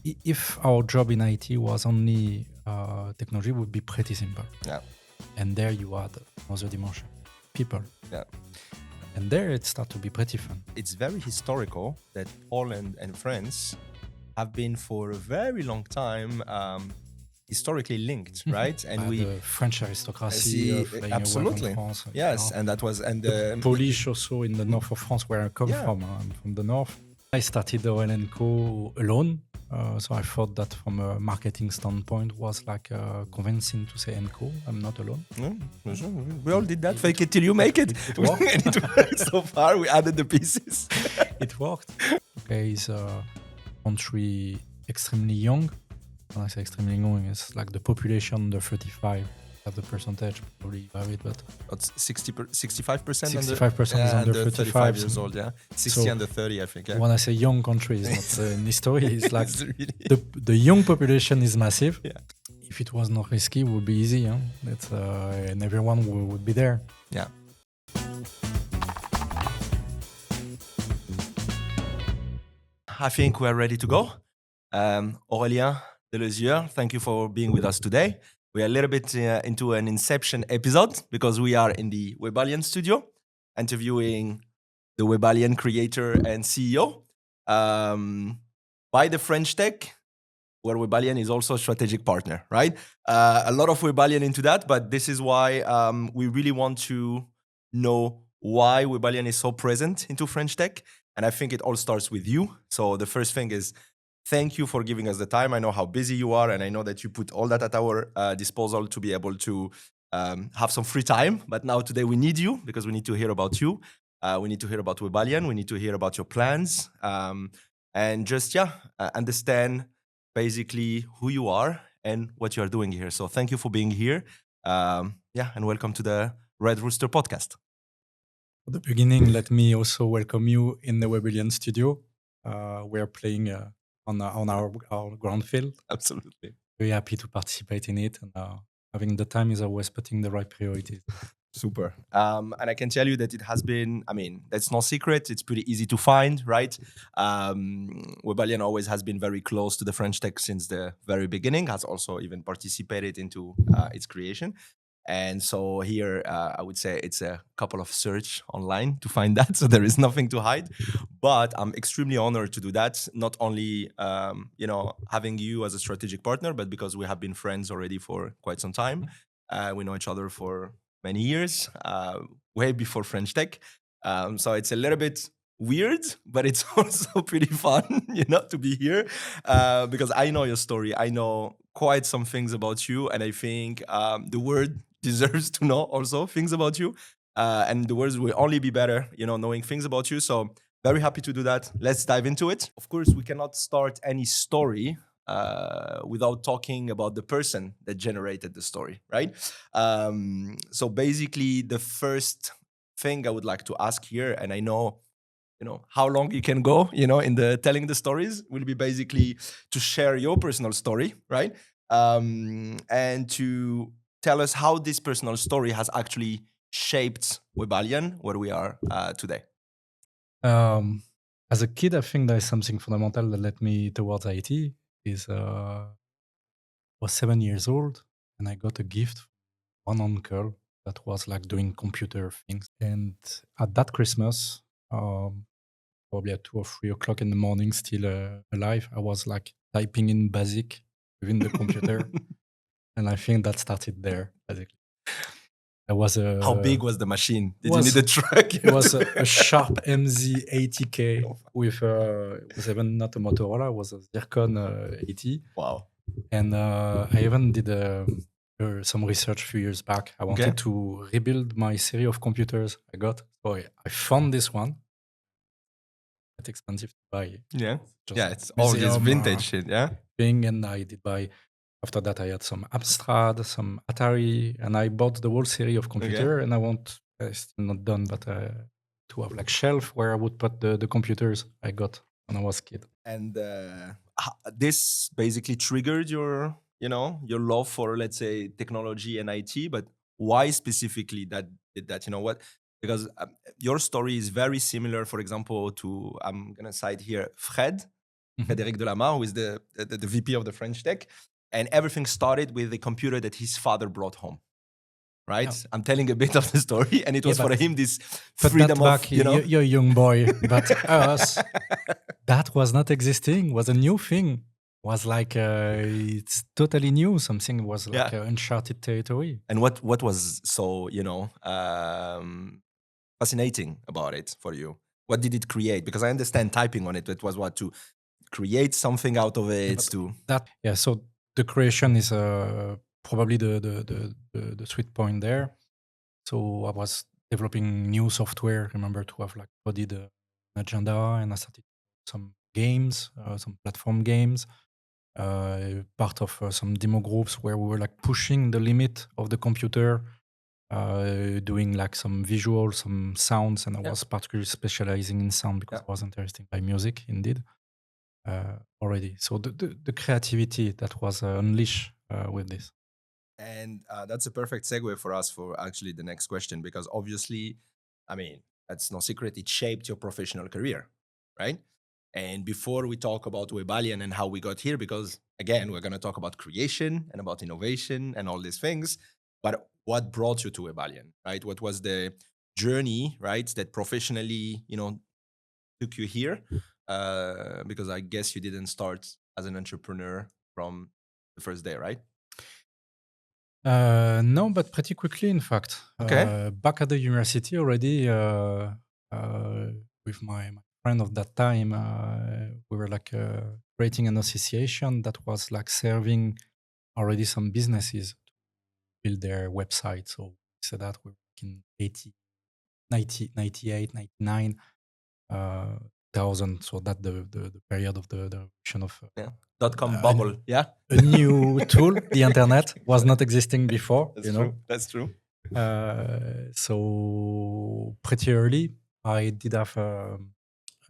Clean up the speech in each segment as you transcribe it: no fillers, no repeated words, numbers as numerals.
if our job in IT was only technology, it would be pretty simple. Yeah. And there you add another dimension, people. Yeah. And there it starts to be pretty fun. It's very historical that Poland and France have been for a very long time historically linked, right? And the French aristocracy playing absolutely. A role in France. Yes, and that was the Polish also in the north of France, where I come from. I'm from the north. I started Aurélien alone. So I thought that from a marketing standpoint was like convincing to say &Co. I'm not alone. We all did that. Fake it till you make it. It worked. And it worked so far. We added the pieces. It worked. Okay, it's a country extremely young. When I say extremely young, it's like the population under 35. At the percentage, probably vary, but it's 65%. 65% is under 35 years old. Yeah, 60 under 30, I think. Yeah. When I say young country, it's not in history. It's like the young population is massive. Yeah. If it was not risky, it would be easy. Huh? And everyone would be there. Yeah. I think we're ready to go. Aurélien Deleusiere, thank you for being with us today. We are a little bit into an Inception episode because we are in the Webellian studio interviewing the Webellian creator and CEO by the French Tech, where Webellian is also a strategic partner, right? A lot of Webellian into that, but this is why we really want to know why Webellian is so present into French Tech. And I think it all starts with you. So the first thing is, thank you for giving us the time. I know how busy you are, and I know that you put all that at our disposal to be able to have some free time. But now today we need you because we need to hear about you. We need to hear about Webellian. We need to hear about your plans. And just, understand basically who you are and what you are doing here. So thank you for being here. And welcome to the Red Rooster Podcast. At the beginning, let me also welcome you in the Webellian studio. We're playing on our ground field. Absolutely. Very happy to participate in it. And having the time is always putting the right priorities. Super. And I can tell you that it has been, that's no secret. It's pretty easy to find, right? Webellian always has been very close to the French Tech since the very beginning, has also even participated into its creation. And so here, I would say it's a couple of search online to find that. So there is nothing to hide. But I'm extremely honored to do that. Not only, having you as a strategic partner, but because we have been friends already for quite some time. We know each other for many years, way before French Tech. So it's a little bit weird, but it's also pretty fun, to be here because I know your story. I know quite some things about you. And I think the world deserves to know also things about you. And the words will only be better, knowing things about you. So very happy to do that. Let's dive into it. Of course, we cannot start any story without talking about the person that generated the story, right? So basically, the first thing I would like to ask here, and I know, how long you can go, in the telling the stories, will be basically to share your personal story, right? And to tell us how this personal story has actually shaped Webellian, where we are today. As a kid, I think there is something fundamental that led me towards IT. I was 7 years old, and I got a gift from one uncle that was like doing computer things. And at that Christmas, probably at 2 or 3 o'clock in the morning, still alive, I was like typing in BASIC within the computer. And I think that started there, basically. How big was the machine? Did you need a truck? It was a Sharp MZ80K with, it was even not a Motorola, it was a Zircon 80. Wow. And I even did some research a few years back. I wanted to rebuild my series of computers I got. So I found this one. It's expensive to buy. Yeah. It's all this vintage shit, yeah? And I did buy. After that, I had some Amstrad, some Atari, and I bought the whole series of computer. And it's still not done, but to have like shelf where I would put the computers I got when I was a kid. And this basically triggered your love for, let's say, technology and IT. But why specifically did that? You know what? Because your story is very similar, for example, to, I'm going to cite here, Fred, Frédéric Delamare, who is the VP of the French Tech. And everything started with a computer that his father brought home. Right? Yeah. I'm telling a bit of the story, and it was for him this Put freedom that back, of, you know. you're a young boy, but us, that was not existing, was a new thing. Was like, it's totally new. Something was like uncharted territory. And what was so, fascinating about it for you? What did it create? Because I understand typing on it, it was what, to create something out of it, so the creation is probably the sweet point there. So I was developing new software. Remember to have like coded an agenda, and I started some games, some platform games. Part of some demo groups where we were like pushing the limit of the computer, doing like some visuals, some sounds, and I was particularly specializing in sound because I was interested by music indeed already. So the creativity that was unleashed with this. And that's a perfect segue for us for actually the next question, because obviously, I mean, that's no secret, it shaped your professional career, right? And before we talk about Webellian and how we got here, because again, we're going to talk about creation and about innovation and all these things, but what brought you to Webellian, right? What was the journey, right, that professionally, took you here? Because I guess you didn't start as an entrepreneur from the first day, right? No, but pretty quickly, in fact. Okay. Back at the university already, with my friend of that time, we were like creating an association that was like serving already some businesses to build their website. So we said that we were in 98, 99, 1000. So that the period of the revolution of .com bubble, a new tool. The internet was not existing before. That's true. So pretty early, I did have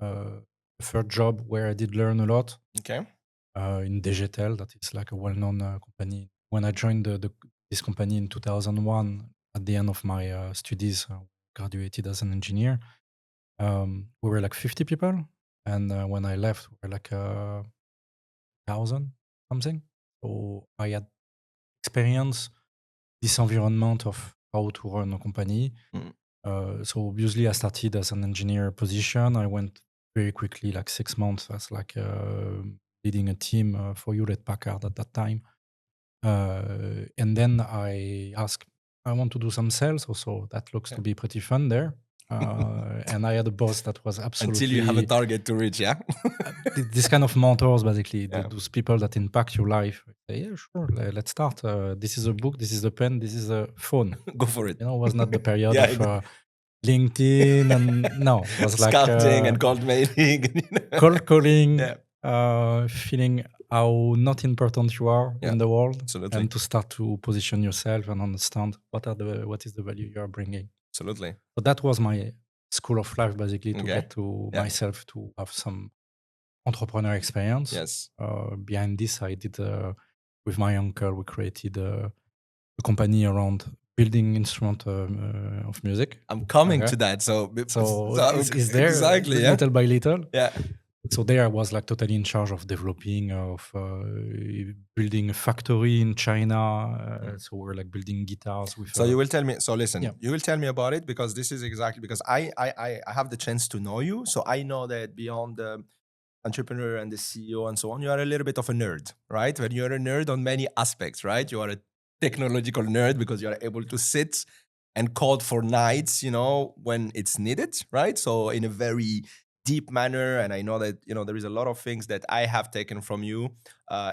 a third job where I did learn a lot. Okay. In Digital, that is like a well-known company. When I joined this company in 2001, at the end of my studies, graduated as an engineer. We were like 50 people, and when I left, we were like 1,000 something. So I had experience this environment of how to run a company. So obviously, I started as an engineer position. I went very quickly, like 6 months, as like leading a team for Hewlett Packard at that time. And then I asked, I want to do some sales also. That looks to be pretty fun there. And I had a boss that was absolutely... Until you have a target to reach, yeah? This kind of mentors, basically, those people that impact your life. Say, yeah, sure, let's start. This is a book, this is a pen, this is a phone. Go for it. It was not the period of LinkedIn, and no, it was like... Scouting and cold mailing. Cold calling, feeling how not important you are in the world. Absolutely. And to start to position yourself and understand what is the value you are bringing. Absolutely. So that was my school of life, basically, to get to myself to have some entrepreneur experience. Yes. Behind this, I did, with my uncle, we created a company around building instrument of music. I'm coming to that. So it's there, exactly, little by little. Yeah. So there I was like totally in charge of developing, of building a factory in China. So we're like building guitars with... So you will tell me, so listen, you will tell me about it, because this is exactly, because I have the chance to know you. So I know that beyond the entrepreneur and the CEO and so on, you are a little bit of a nerd, right? When you're a nerd on many aspects, right? You are a technological nerd because you are able to sit and code for nights, when it's needed, right? So in a very deep manner. And I know that, there is a lot of things that I have taken from you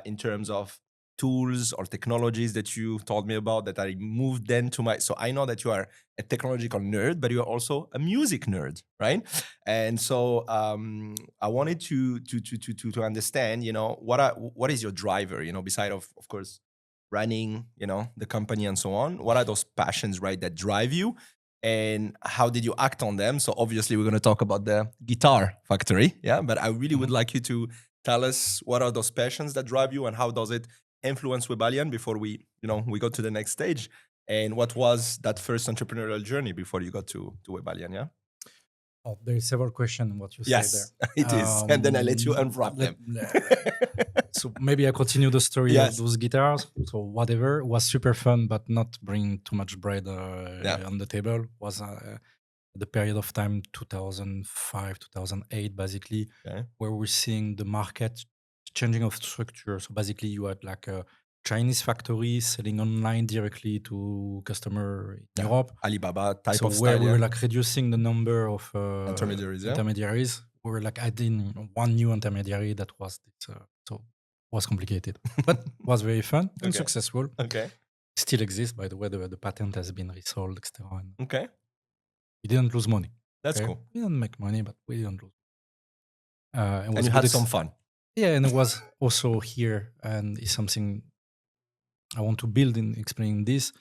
in terms of tools or technologies that you told me about that I moved then to so I know that you are a technological nerd, but you are also a music nerd, right? And so I wanted to understand, what is your driver, beside of course, running, the company and so on. What are those passions, right, that drive you? And how did you act on them? So obviously we're going to talk about the guitar factory, but I really would like you to tell us what are those passions that drive you and how does it influence Webellian before we go to the next stage. And what was that first entrepreneurial journey before you got to Webellian, Oh, there is several questions in what you say Yes, it is. And then I let you unwrap them. So maybe I continue the story Yes. of those guitars. So whatever was super fun, but not bringing too much bread on the table. Was the period of time 2005, 2008, basically, Okay. where we're seeing the market changing of structure. So basically, you had like a Chinese factory selling online directly to customer in Europe. Alibaba type So of where style. we were like reducing the number of Intermediaries, we were like adding one new intermediary that was this, so was complicated, but was very fun and successful. Okay. Still exists, by the way. The patent has been resold, etc. Okay. We didn't lose money. That's cool. We didn't make money, but we didn't lose. And you had some fun. Yeah, and it was also here, and it's something I want to build in explaining this.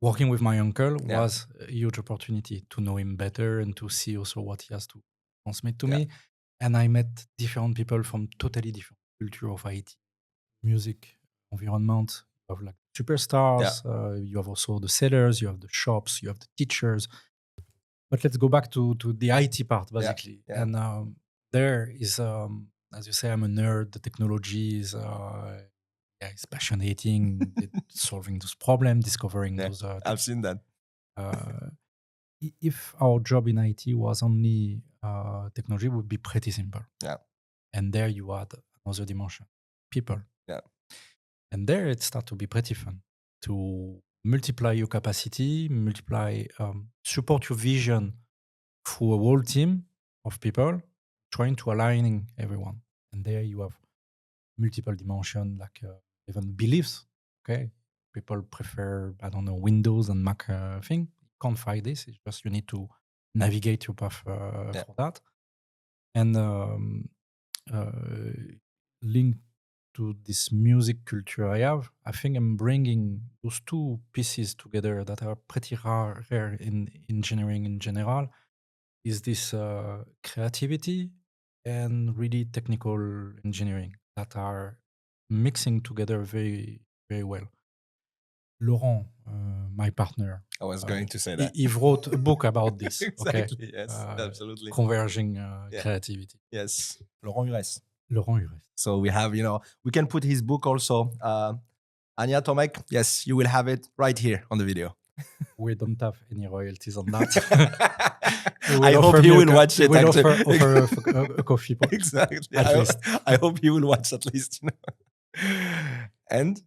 Working with my uncle was a huge opportunity to know him better and to see also what he has to transmit to me. And I met different people from totally different culture of IT, music, environment. You have like superstars. You have also the sellers. You have the shops. You have the teachers. But let's go back to the IT part, basically. And there is, as you say, I'm a nerd. The technology is it's passionating, solving those problems, discovering those. I've seen that. If our job in IT was only technology, it would be pretty simple. Yeah. And there you add another dimension, people. Yeah. And there it starts to be pretty fun to multiply your capacity, support your vision through a whole team of people, trying to aligning everyone. And there you have multiple dimensions, like even beliefs. Okay, people prefer, I don't know, Windows and Mac thing. You can't fight this. It's just you need to navigate your path for that. And linked to this music culture I think I'm bringing those two pieces together that are pretty rare in engineering in general. Is this creativity and really technical engineering that are mixing together very, very well. Laurent, my partner. I was going to say that. He wrote a book about this. Exactly, yes, absolutely. Converging creativity. Yes, Laurent Hures. Laurent Hures. So we have, we can put his book also. Anya, Tomek, yes, you will have it right here on the video. We don't have any royalties on that. I hope he will watch it. We'll offer a coffee. Exactly. I hope he will watch at least. And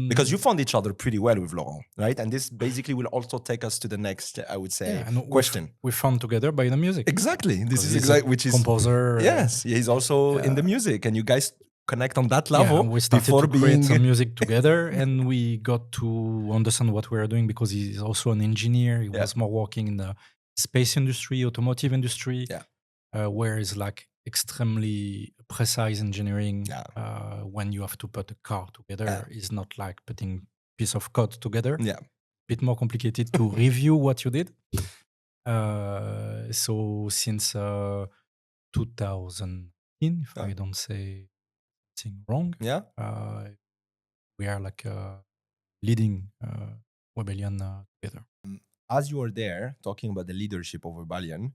because you found each other pretty well with Laurent, right? And this basically will also take us to the next, I would say, question. We found together by the music. Exactly. This is exactly which is composer. Yes, he's also in the music, and you guys connect on that level. We started to create some music together, and we got to understand what we were doing because he's also an engineer. He was more working in the space industry, automotive industry, where it's like extremely precise engineering. When you have to put a car together, it's not like putting piece of code together. A bit more complicated to review what you did. So since 2000, if I don't say wrong, we are like leading Webellian together. As you are there talking about the leadership of Webellian,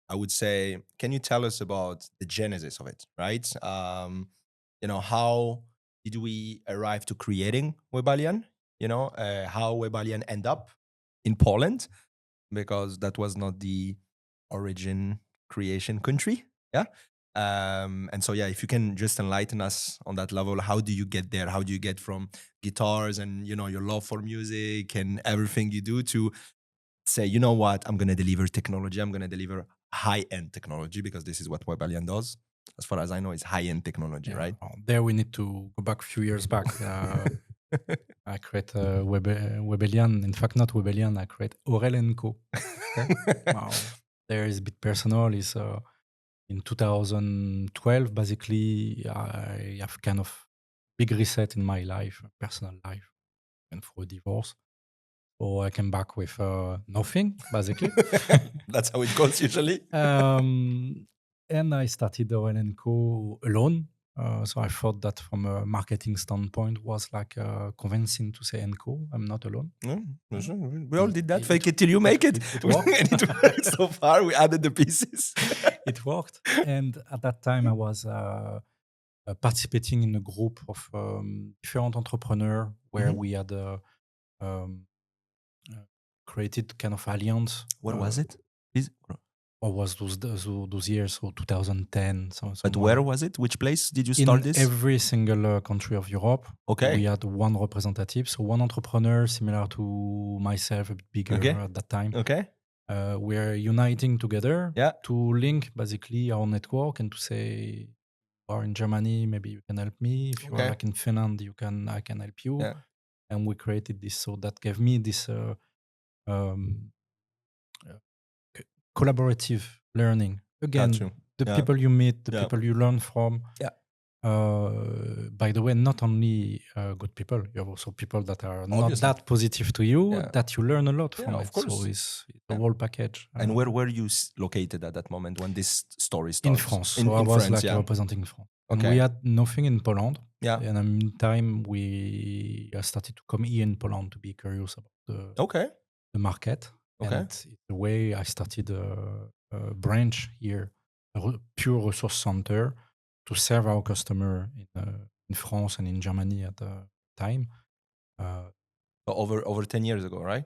I would say, can you tell us about the genesis of it, right? How did we arrive to creating Webellian? How Webellian end up in Poland, because that was not the origin creation country. And so, if you can just enlighten us on that level, how do you get there? How do you get from guitars and, your love for music and everything you do to say, you know what, I'm going to deliver technology. I'm going to deliver high-end technology, because this is what Webellian does. As far as I know, it's high-end technology, right? There we need to go back a few years back. I create Webellian. In fact, not Webellian. I create Aurélien Co. There is a bit personal. Is in 2012, basically, I have kind of big reset in my life, personal life, and through a divorce. So I came back with nothing, basically. That's how it goes usually. And I started Aurélien Co alone. So I thought that from a marketing standpoint was like convincing to say "Enco, I'm not alone." We all did that. Fake it till you make it. It worked. And it worked so far. We added the pieces. It worked. And at that time, I was participating in a group of different entrepreneurs where we had um, created kind of alliance. What was it? What was those years? So 2010. But where was it? Which place did you in start this? every single country of Europe. Okay. We had one representative, so one entrepreneur similar to myself, a bit bigger at that time. Okay. We're uniting together Yeah. to link basically our network and to say, you are in Germany, maybe you can help me. If you are like in Finland, I can help you. Yeah. And we created this. So that gave me this collaborative learning. Again, the people you meet, the people you learn from. Yeah. By the way, not only good people, you have also people that are not that positive to you, that you learn a lot from. Of course. So it's a whole package. And where were you located at that moment when this story started? In France. So I was France, representing France. Okay. And we had nothing in Poland. Yeah. And in the meantime, we started to come here in Poland to be curious about the market. Okay. And the way I started a branch here, a pure resource center, to serve our customer in France and in Germany at the time. Over 10 years ago, right?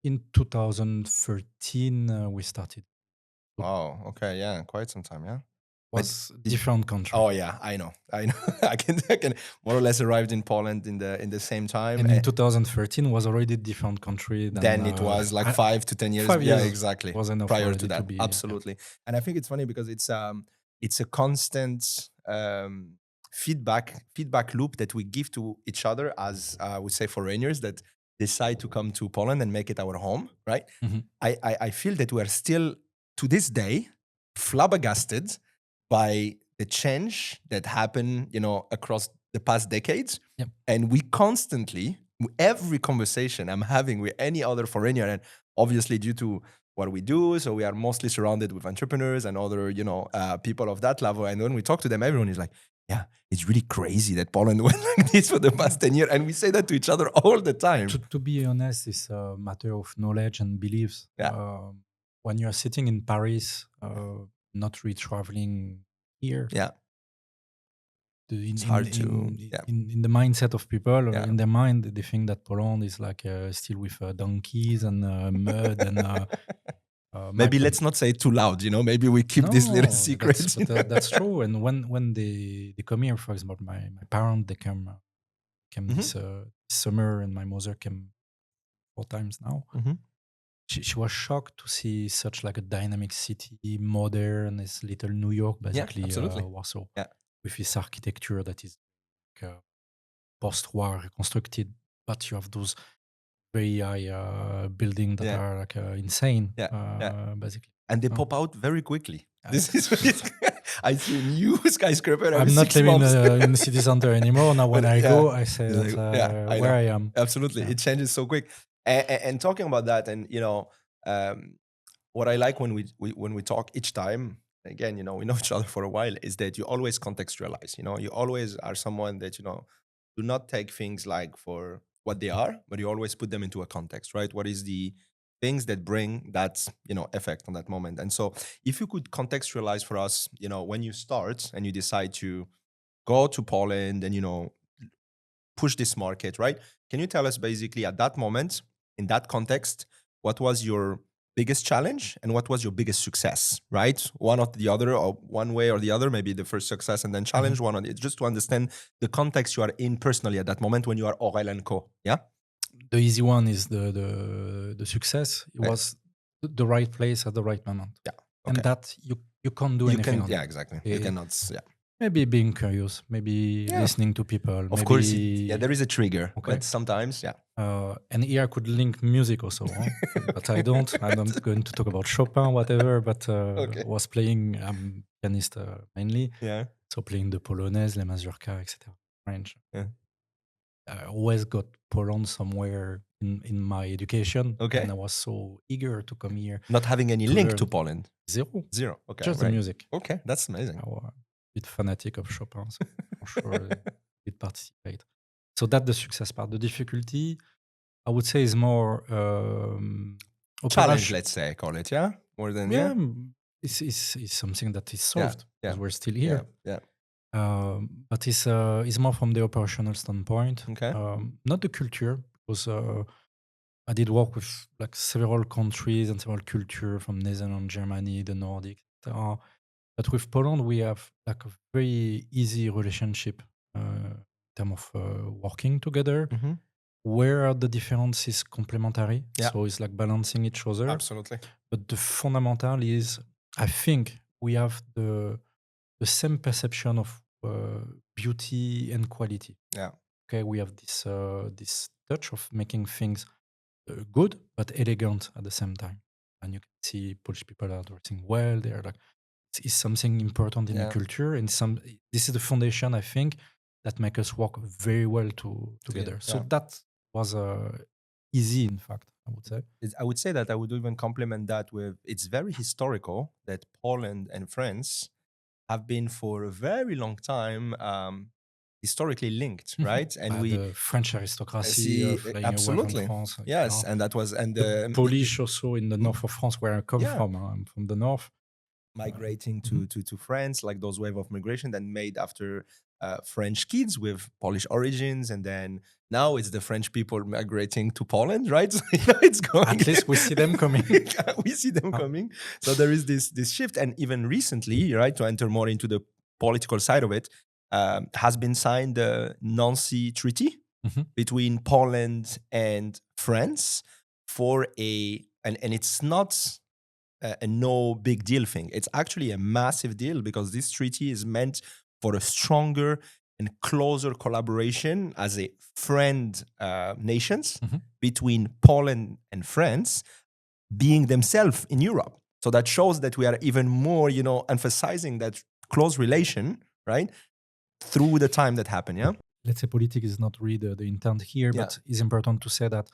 In 2013, we started. Wow. Okay. Yeah. Quite some time. Yeah. Was different country. Oh yeah, I know. I can more or less arrived in Poland in the same time. And in 2013 was already a different country than it was like 5 to 10 years. 5 years. Yeah, exactly. Was enough prior to that. be, absolutely. And I think it's funny because it's a constant feedback loop that we give to each other as we say foreigners that decide to come to Poland and make it our home, right? Mm-hmm. I feel that we are still to this day flabbergasted by the change that happened, across the past decades. Yep. And we constantly, every conversation I'm having with any other foreigner, and obviously due to what we do, so we are mostly surrounded with entrepreneurs and other, people of that level. And when we talk to them, everyone is like, yeah, it's really crazy that Poland went like this for the past 10 years. And we say that to each other all the time. To be honest, it's a matter of knowledge and beliefs. Yeah. When you're sitting in Paris, not really traveling here. Yeah. It's hard to... In the mindset of people, in their mind, they think that Poland is like still with donkeys and mud and... maybe let's not say it too loud, maybe we keep this little secret. That's true. And when they come here, for example, my parents, they came this summer, and my mother came 4 times now. Mm-hmm. She was shocked to see such like a dynamic city, modern, this little New York, basically, Warsaw, with this architecture that is like, post-war reconstructed, but you have those very high buildings that are like insane, basically. And they pop out very quickly. This is what it's... I see a new skyscraper. I'm not living in the city center anymore. Now when I go, I say that, where I am. Absolutely. It changes so quick. And talking about that, and what I like when we talk each time, again, we know each other for a while, is that you always contextualize. You always are someone that do not take things like for what they are, but you always put them into a context, right? What is the things that bring that effect on that moment? And so, if you could contextualize for us, when you start and you decide to go to Poland and push this market, right? Can you tell us basically at that moment, in that context, what was your biggest challenge and what was your biggest success, right? One or the other, or one way or the other, maybe the first success and then challenge, one on it, just to understand the context you are in personally at that moment when you are Aurélien Co. Yeah? The easy one is the success. It was the right place at the right moment. Yeah. Okay. And that you can't do anything on. Yeah, exactly. You cannot, Maybe being curious, maybe listening to people. Of course, there is a trigger, but sometimes, and here I could link music also, but I don't. I'm not going to talk about Chopin, whatever, but was playing, pianist mainly, so playing the Polonaise, les mazurkas, etc. French. Yeah. I always got Poland somewhere in my education, and I was so eager to come here. Not having any link to Poland? Zero. Okay. Just the music. Okay, that's amazing. bit fanatic of Chopin, so for sure it participate. So that's the success part. The difficulty, I would say, is more Challenge, let's say, call it, yeah? More than, Yeah, it's something that is solved because we're still here. Yeah. But it's more from the operational standpoint, Okay. not the culture, because I did work with like several countries and several culture from Netherlands, Germany, the Nordics, etc. But with Poland, we have like a very easy relationship in terms of working together. Mm-hmm. Where the difference is complementary, Yeah. so it's like balancing each other. Absolutely. But the fundamental is, I think we have the same perception of beauty and quality. Yeah. Okay, we have this touch of making things good but elegant at the same time, and you can see Polish people are dressing well. They are like it's something important in the culture, and this is the foundation, I think, that make us work very well together. So that was easy, in fact, I would say. I would say that I would even complement that with it's very historical that Poland and France have been for a very long time historically linked, right? And the French aristocracy flying away from France. Yes, and that was the Polish also in the north of France, where I come from. I'm from the north. Migrating to France, like those wave of migration that made after French kids with Polish origins, and then now it's the French people migrating to Poland, right? So, it's going. At least we see them coming. We see them coming. So there is this shift, and even recently, right, to enter more into the political side of it, has been signed the Nancy Treaty between Poland and France for and it's not a no big deal thing. It's actually a massive deal because this treaty is meant for a stronger and closer collaboration as a friend nations between Poland and France being themselves in Europe. So that shows that we are even more, emphasizing that close relation, right, through the time that happened, yeah? Let's say politics is not really the intent here, but it's important to say that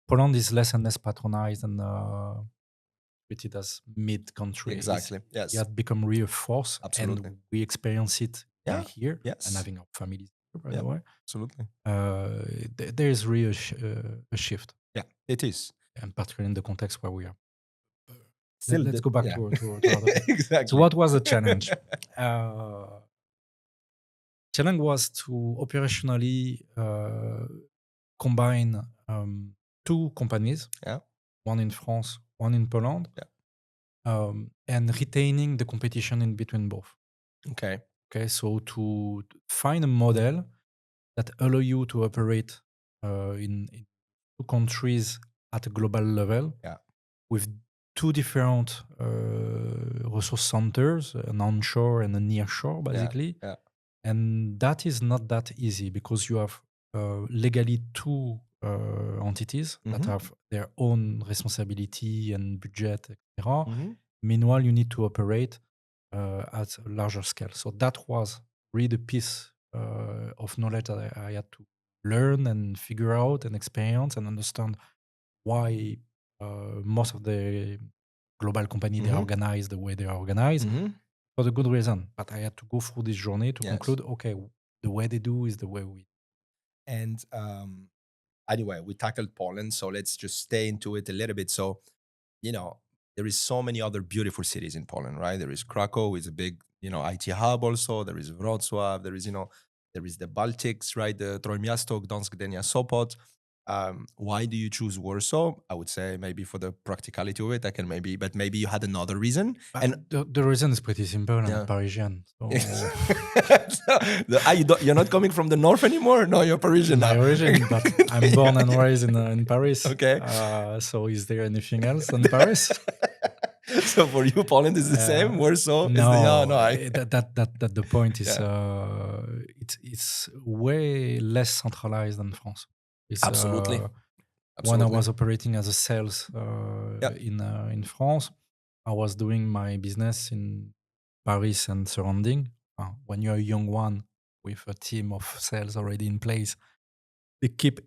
Poland is less and less patronized and treated as mid-country. Exactly, yes. It had become real force. Absolutely. And we experience it here, yes. and having our families here, by the way. Absolutely. There is really a shift. Yeah, it is. And particularly in the context where we are. Let's go back to other. Exactly. So what was the challenge? Challenge was to operationally combine two companies, one in France, one in Poland, and retaining the competition in between both. Okay. So to find a model that allow you to operate in two countries at a global level with two different resource centers, an onshore and a nearshore, basically. Yeah. And that is not that easy because you have legally two entities that have their own responsibility and budget, etc. Meanwhile, you need to operate at a larger scale. So that was really the piece of knowledge that I had to learn and figure out and experience and understand why most of the global companies they are organized the way they are organized for the good reason. But I had to go through this journey to conclude, okay, the way they do is the way we. And anyway, we tackled Poland, so let's just stay into it a little bit. So, there is so many other beautiful cities in Poland, right? There is Krakow, is a big, IT hub also. There is Wrocław. There is, there is the Baltics, right? The Trójmiasto, Gdańsk, Gdynia, Sopot. Why do you choose Warsaw? I would say maybe for the practicality of it. But maybe you had another reason. But and the reason is pretty simple. I'm Parisian. So. You're not coming from the north anymore? No, you're Parisian now. My origin, but I'm born and raised in Paris. Okay. So is there anything else in Paris? So for you, Poland is the same. Warsaw no, is that the point is it's way less centralized than France. It's, Absolutely. When I was operating as a sales in France, I was doing my business in Paris and surrounding. When you're a young one with a team of sales already in place, they keep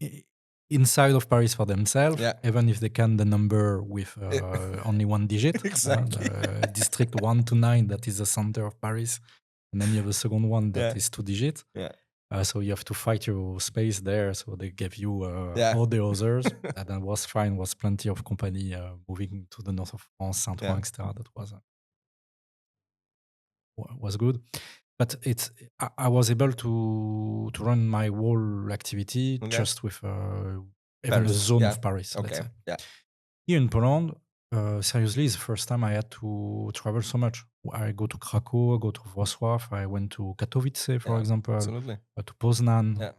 inside of Paris for themselves, even if they can the number with only one digit. Exactly. District 1 to 9, that is the center of Paris. and then you have a second one that Yeah. is 2 digit. Yeah. So you have to fight your space there. So they gave you Yeah. all the others. And that was fine. Was plenty of company moving to the north of France, Saint-Ouen, Yeah. etc. That was good. But I was able to run my whole activity Okay. just with even a Paris. zone Yeah. of Paris. Let's Okay. say. Yeah. Here in Poland, seriously, it's the first time I had to travel so much. I go to Krakow, I go to Wrocław, I went to Katowice, for Yeah. example, Absolutely. to Poznan, Yeah.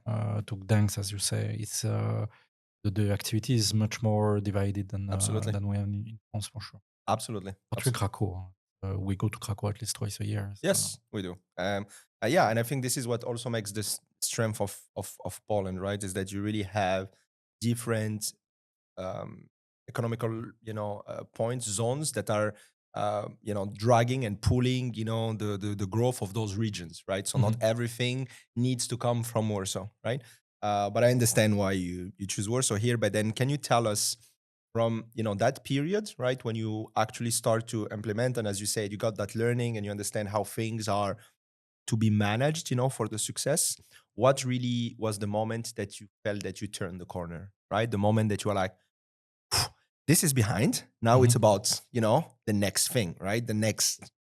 to Gdańsk, as you say. It's the activity is much more divided Absolutely. than we have in France, for sure. Absolutely. Particularly Krakow. We go to Krakow at least twice a year. So. Yes, we do. Yeah, and I think this is what also makes this strength of Poland, right? Is that you really have different economical, points, zones that are, dragging and pulling, the growth of those regions, right? So not everything needs to come from Warsaw, right? But I understand why you choose Warsaw here. But then, can you tell us from that period, right, when you actually start to implement, and as you said, you got that learning and you understand how things are to be managed, for the success. What really was the moment that you felt that you turned the corner, right? The moment that you were like, this is behind. Now it's about, the next thing, right? The next,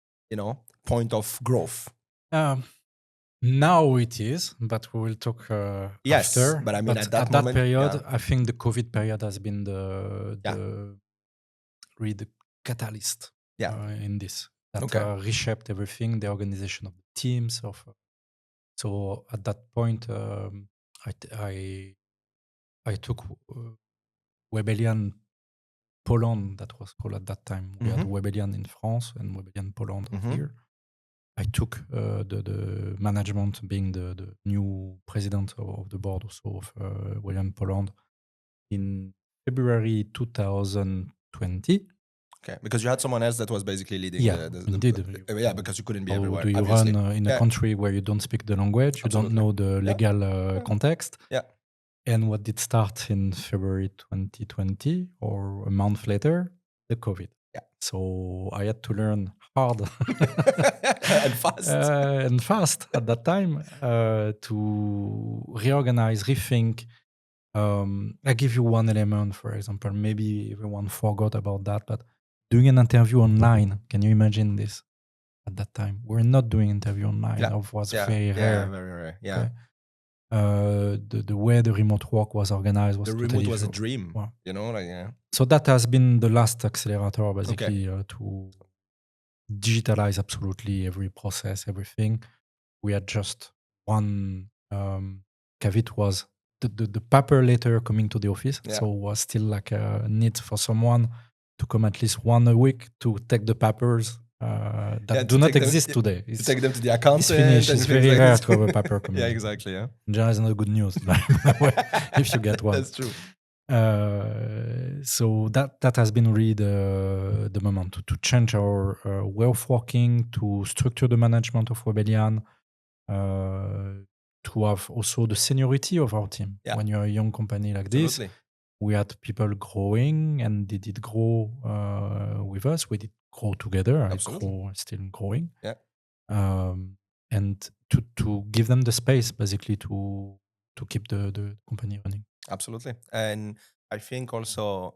point of growth. Now it is, but we will talk Yes, after. but I mean, at that that moment, period, yeah. I think the COVID period has been really the catalyst in this. That reshaped everything, the organization of the teams. So at that point, I took Webellian Poland, that was called at that time. We had Webellian in France and Webellian Poland here. I took the management, being the new president of the board also of Webellian Poland in February 2020. Okay, because you had someone else that was basically leading indeed. Because you couldn't be How everywhere. do you obviously. run in a country where you don't speak the language, you don't know the legal context? Yeah. And what did start in February 2020 or a month later? The COVID. Yeah. So I had to learn hard and fast at that time to reorganize, rethink. I give you one element, for example. Maybe everyone forgot about that, but doing an interview online. Can you imagine this? At that time, we're not doing interview online. Yeah. It was very rare. Very rare. Yeah. Okay? The way the remote work was organized was the totally remote was a different. dream. Wow. So that has been the last accelerator, basically, to digitalize absolutely every process, everything. We had just one caveat was the paper letter coming to the office. Yeah. So was still like a need for someone to come at least one a week to take the papers that do not exist today. To take them to the accountant. It's finished. It's very rare to have a paper coming. Yeah, exactly. Yeah. In general, it's not good news, by the way, if you get one. That's true. So that has been really the moment to change our way of working, to structure the management of Webellian, to have also the seniority of our team. Yeah. When you're a young company like this, we had people growing, and they did grow with us. We did grow together. Absolutely. Still growing. Yeah. And to give them the space, basically, to keep the company running. Absolutely. And I think also,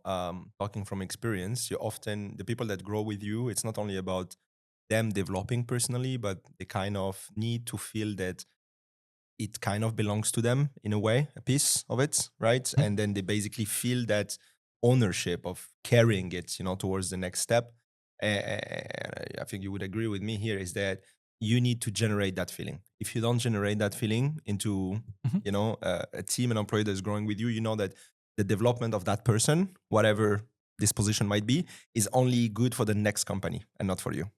talking from experience, the people that grow with you, it's not only about them developing personally, but they kind of need to feel that it kind of belongs to them in a way, a piece of it, right? Mm-hmm. And then they basically feel that ownership of carrying it, towards the next step. I think you would agree with me here, is that you need to generate that feeling. If you don't generate that feeling into, a team, an employee that's growing with you, you know that the development of that person, whatever this position might be, is only good for the next company and not for you.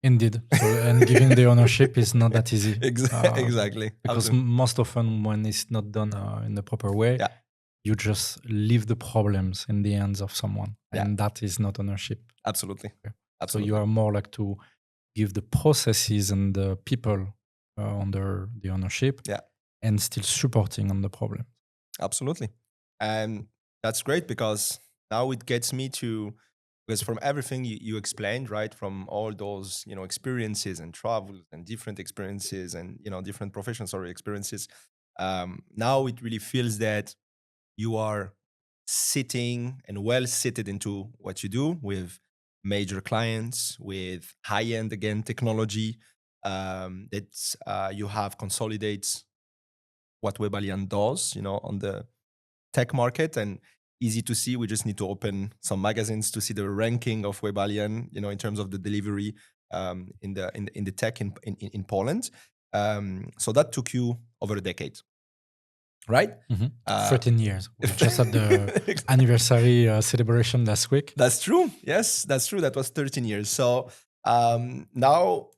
Indeed. So, and giving the ownership is not that easy. Exactly. Because most often when it's not done in the proper way, you just leave the problems in the hands of someone. And that is not ownership. Absolutely. Okay. Absolutely. So you are more like to give the processes and the people under the ownership and still supporting on the problem. Absolutely. And that's great, because now it gets me to because from everything you explained, right, from all those experiences and travels and different experiences and different professions or experiences, now it really feels that you are sitting and well seated into what you do with major clients, with high end again technology, that you have consolidates what Webellian does, on the tech market. And easy to see, we just need to open some magazines to see the ranking of Webellian, in terms of the delivery, in the tech in Poland. So that took you over a decade, right? 13 years. We just had the anniversary celebration last week. That's true. Yes, that's true. That was 13 years. So now,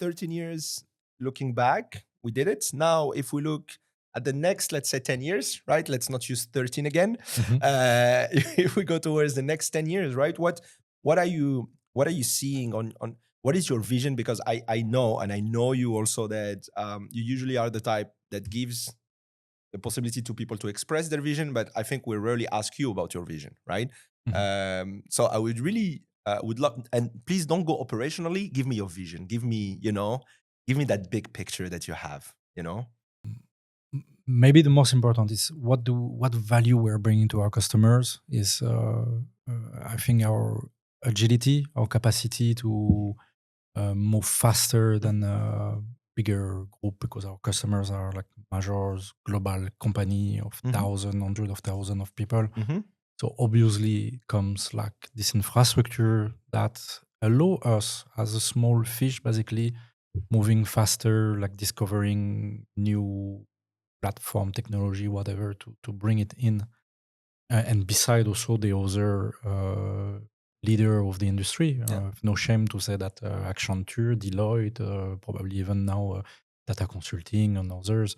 13 years looking back, we did it. Now, if we look at the next, let's say 10 years, right? Let's not use 13 again. If we go towards the next 10 years, right? What are you seeing on what is your vision? Because I know, and I know you also, that you usually are the type that gives the possibility to people to express their vision, but I think we rarely ask you about your vision, right? So I would really would love, and please don't go operationally. Give me your vision. Give me that big picture that you have. Maybe the most important is what value we're bringing to our customers is I think our agility, our capacity to move faster than a bigger group, because our customers are like majors, global company of thousands, hundreds of thousands of people. So obviously comes like this infrastructure that allow us as a small fish, basically moving faster, like discovering new platform technology, whatever, to bring it in. And beside also the other leader of the industry, no shame to say that Accenture, Deloitte, probably even now Data Consulting and others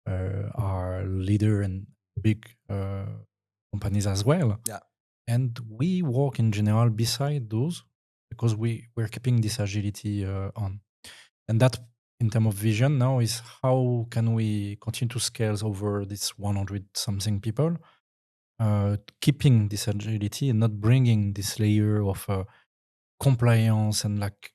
are leader and big companies as well. Yeah. And we work in general beside those because we're keeping this agility on. And that, in terms of vision now, is how can we continue to scale over this 100 something people, keeping this agility and not bringing this layer of compliance and like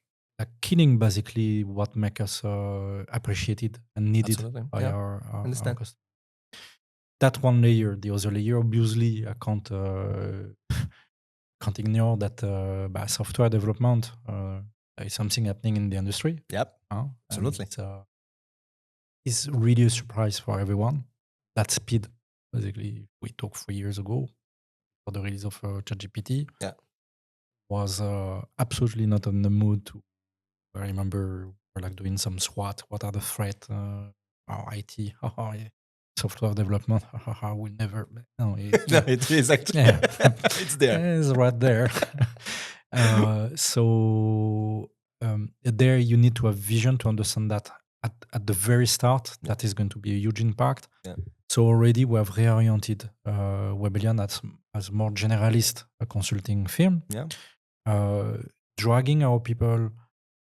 killing basically what make us appreciated and needed Absolutely. by Yeah. our Understand. customers. That one layer. The other layer, obviously, I can't ignore that by software development is something happening in the industry. Yep. Absolutely. It's really a surprise for everyone. That speed, basically, we talked 3 years ago for the release of ChatGPT. Yeah. Was absolutely not in the mood to. I remember we're like doing some SWOT. What are the threats? IT, software development. We'll never. No, it is actually. Yeah. It's there. It's right there. There you need to have vision to understand that at the very start, that is going to be a huge impact. Yeah. So already we have reoriented Webellian as more generalist consulting firm. Yeah. Dragging our people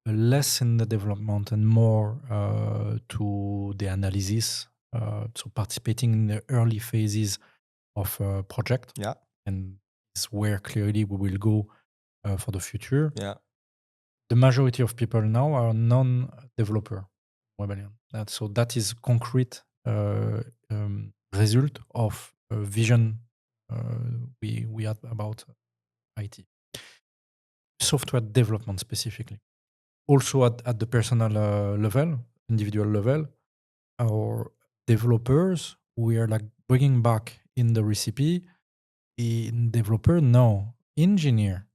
less in the development and more to the analysis. So participating in the early phases of a project. Yeah. And it's where clearly we will go for the future. Yeah. The majority of people now are non-developer Webellian. So that is concrete result of vision we had about IT. Software development specifically. Also at the personal level, individual level, our developers, we are like bringing back in the recipe in developer, no, engineer.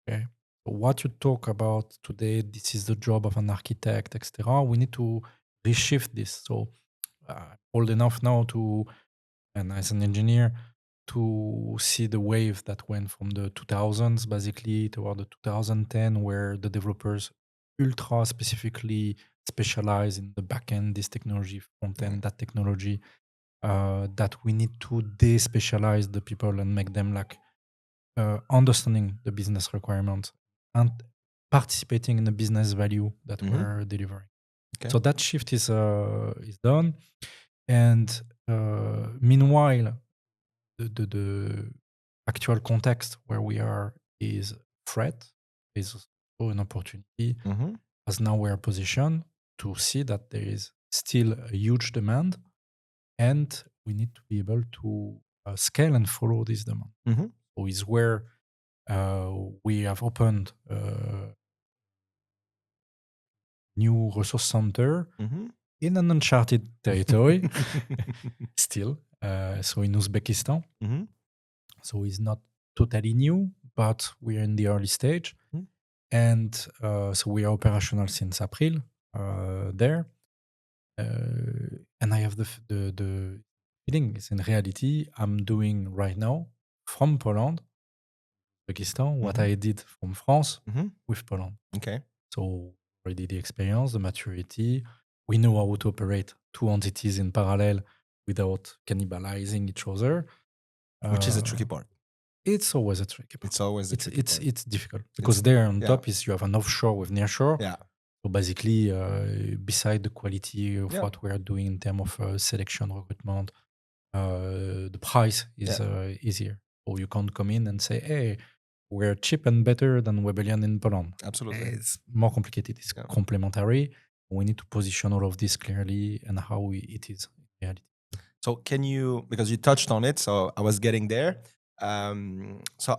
Okay. What you talk about today, this is the job of an architect, etc. We need to reshift this. So old enough now to, and as an engineer, to see the wave that went from the 2000s basically toward the 2010, where the developers ultra specifically specialize in the backend, this technology, front end, that technology, that we need to de-specialize the people and make them like understanding the business requirements and participating in the business value that we're delivering. Okay. So that shift is done. And meanwhile, the actual context where we are is threat. It's also an opportunity, Mm-hmm. as now we're positioned to see that there is still a huge demand, and we need to be able to scale and follow this demand. Mm-hmm. So is where we have opened new resource center Mm-hmm. in an uncharted territory still. So in Uzbekistan. Mm-hmm. So it's not totally new, but we're in the early stage. Mhm. And so we are operational since April there. And I have the feeling is in reality, I'm doing right now from Poland, Uzbekistan, what Mhm. I did from France Mhm. with Poland. Okay. So already the experience, the maturity. We know how to operate two entities in parallel without cannibalizing each other. Which is a tricky part. It's always a tricky part. It's always a It's tricky it's part. it's difficult because there on yeah. top is you have an offshore with nearshore. Yeah. So basically, beside the quality of Yeah. what we are doing in terms of selection, recruitment, the price is easier. So you can't come in and say, "Hey, we're cheap and better than Webellian in Poland." Absolutely. It's more complicated. It's Yeah. complementary. We need to position all of this clearly and how it is in reality. So can you, because you touched on it, so I was getting there. So